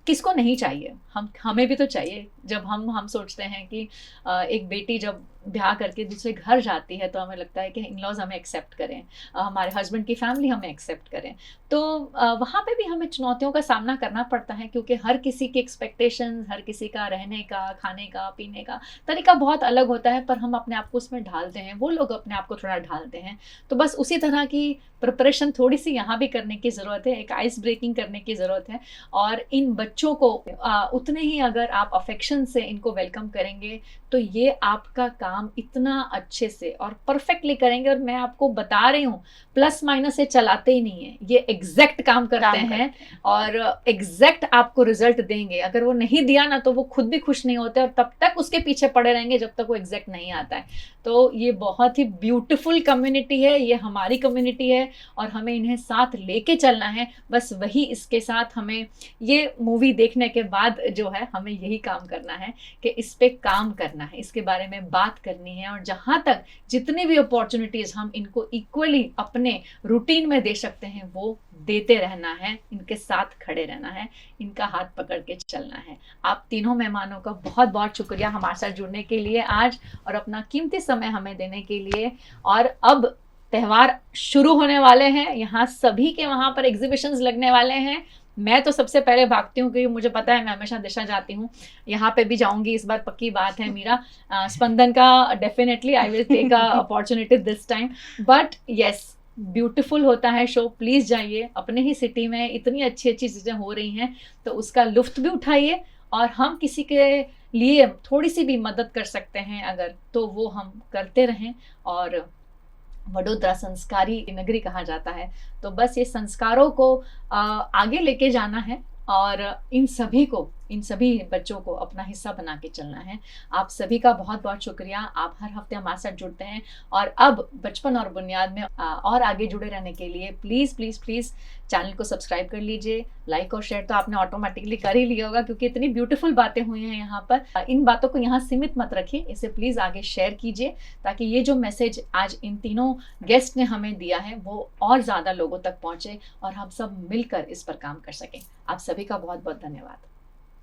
किसको नहीं चाहिए, हमें भी तो चाहिए। जब हम सोचते हैं कि एक बेटी जब ब्याह करके दूसरे घर जाती है तो हमें लगता है कि इन-लॉज हमें एक्सेप्ट करें, हमारे हस्बैंड की फैमिली हमें एक्सेप्ट करें। तो वहाँ पे भी हमें चुनौतियों का सामना करना पड़ता है, क्योंकि हर किसी की एक्सपेक्टेशंस, हर किसी का रहने का, खाने का, पीने का तरीका बहुत अलग होता है, पर हम अपने आप को उसमें ढालते हैं, वो लोग अपने आप को थोड़ा ढालते हैं। तो बस उसी तरह की प्रिपरेशन थोड़ी सी यहाँ भी करने की ज़रूरत है, एक आइस ब्रेकिंग करने की ज़रूरत है। और इन बच्चों को उतने ही अगर आप अफेक्शन से इनको वेलकम करेंगे तो ये आपका काम इतना अच्छे से और परफेक्टली करेंगे। और मैं आपको बता रही हूँ, प्लस माइनस से चलाते ही नहीं है, ये एग्जैक्ट काम करते हैं और एग्जैक्ट आपको रिजल्ट देंगे। अगर वो नहीं दिया ना तो वो खुद भी खुश नहीं होते और तब तक उसके पीछे पड़े रहेंगे जब तक वो एग्जैक्ट नहीं आता है। तो ये बहुत ही ब्यूटीफुल कम्युनिटी है, ये हमारी कम्युनिटी है और हमें इन्हें साथ लेके चलना है। बस वही इसके साथ हमें ये मूवी देखने के बाद जो है हमें यही काम करना है कि इस पे काम करना है, इसके बारे में बात करनी है और जहाँ तक जितनी भी अपॉर्चुनिटीज हम इनको इक्वली अपने रूटीन में दे सकते हैं वो देते रहना है, इनके साथ खड़े रहना है, इनका हाथ पकड़ के चलना है। आप तीनों मेहमानों का बहुत बहुत शुक्रिया हमारे साथ जुड़ने के लिए आज और अपना कीमती समय हमें देने के लिए। और अब त्यौहार शुरू होने वाले हैं, यहाँ सभी के वहाँ पर एग्जीबिशंस लगने वाले हैं। मैं तो सबसे पहले भागती हूँ क्योंकि मुझे पता है मैं हमेशा दिशा जाती हूँ, यहाँ पे भी जाऊंगी इस बार, पक्की बात है मीरा। स्पंदन का definitely I will take a opportunity this time. But yes, beautiful होता है शो, प्लीज़ जाइए। अपने ही सिटी में इतनी अच्छी अच्छी चीज़ें हो रही हैं तो उसका लुत्फ भी उठाइए और हम किसी के लिए थोड़ी सी भी मदद कर सकते हैं अगर, तो वो हम करते रहें। और वडोदरा संस्कारी नगरी कहा जाता है, तो बस ये संस्कारों को आगे लेके जाना है और इन सभी बच्चों को अपना हिस्सा बना के चलना है। आप सभी का बहुत बहुत शुक्रिया, आप हर हफ्ते हमारे साथ जुड़ते हैं और अब बचपन और बुनियाद में और आगे जुड़े रहने के लिए प्लीज़ प्लीज़ प्लीज़ चैनल को सब्सक्राइब कर लीजिए। लाइक और शेयर तो आपने ऑटोमेटिकली कर ही लिया होगा क्योंकि इतनी ब्यूटीफुल बातें हुई हैं यहाँ पर। इन बातों को यहाँ सीमित मत रखिए, इसे प्लीज़ आगे शेयर कीजिए ताकि ये जो मैसेज आज इन तीनों गेस्ट ने हमें दिया है वो और ज़्यादा लोगों तक पहुँचे और हम सब मिलकर इस पर काम कर सकें। आप सभी का बहुत बहुत धन्यवाद।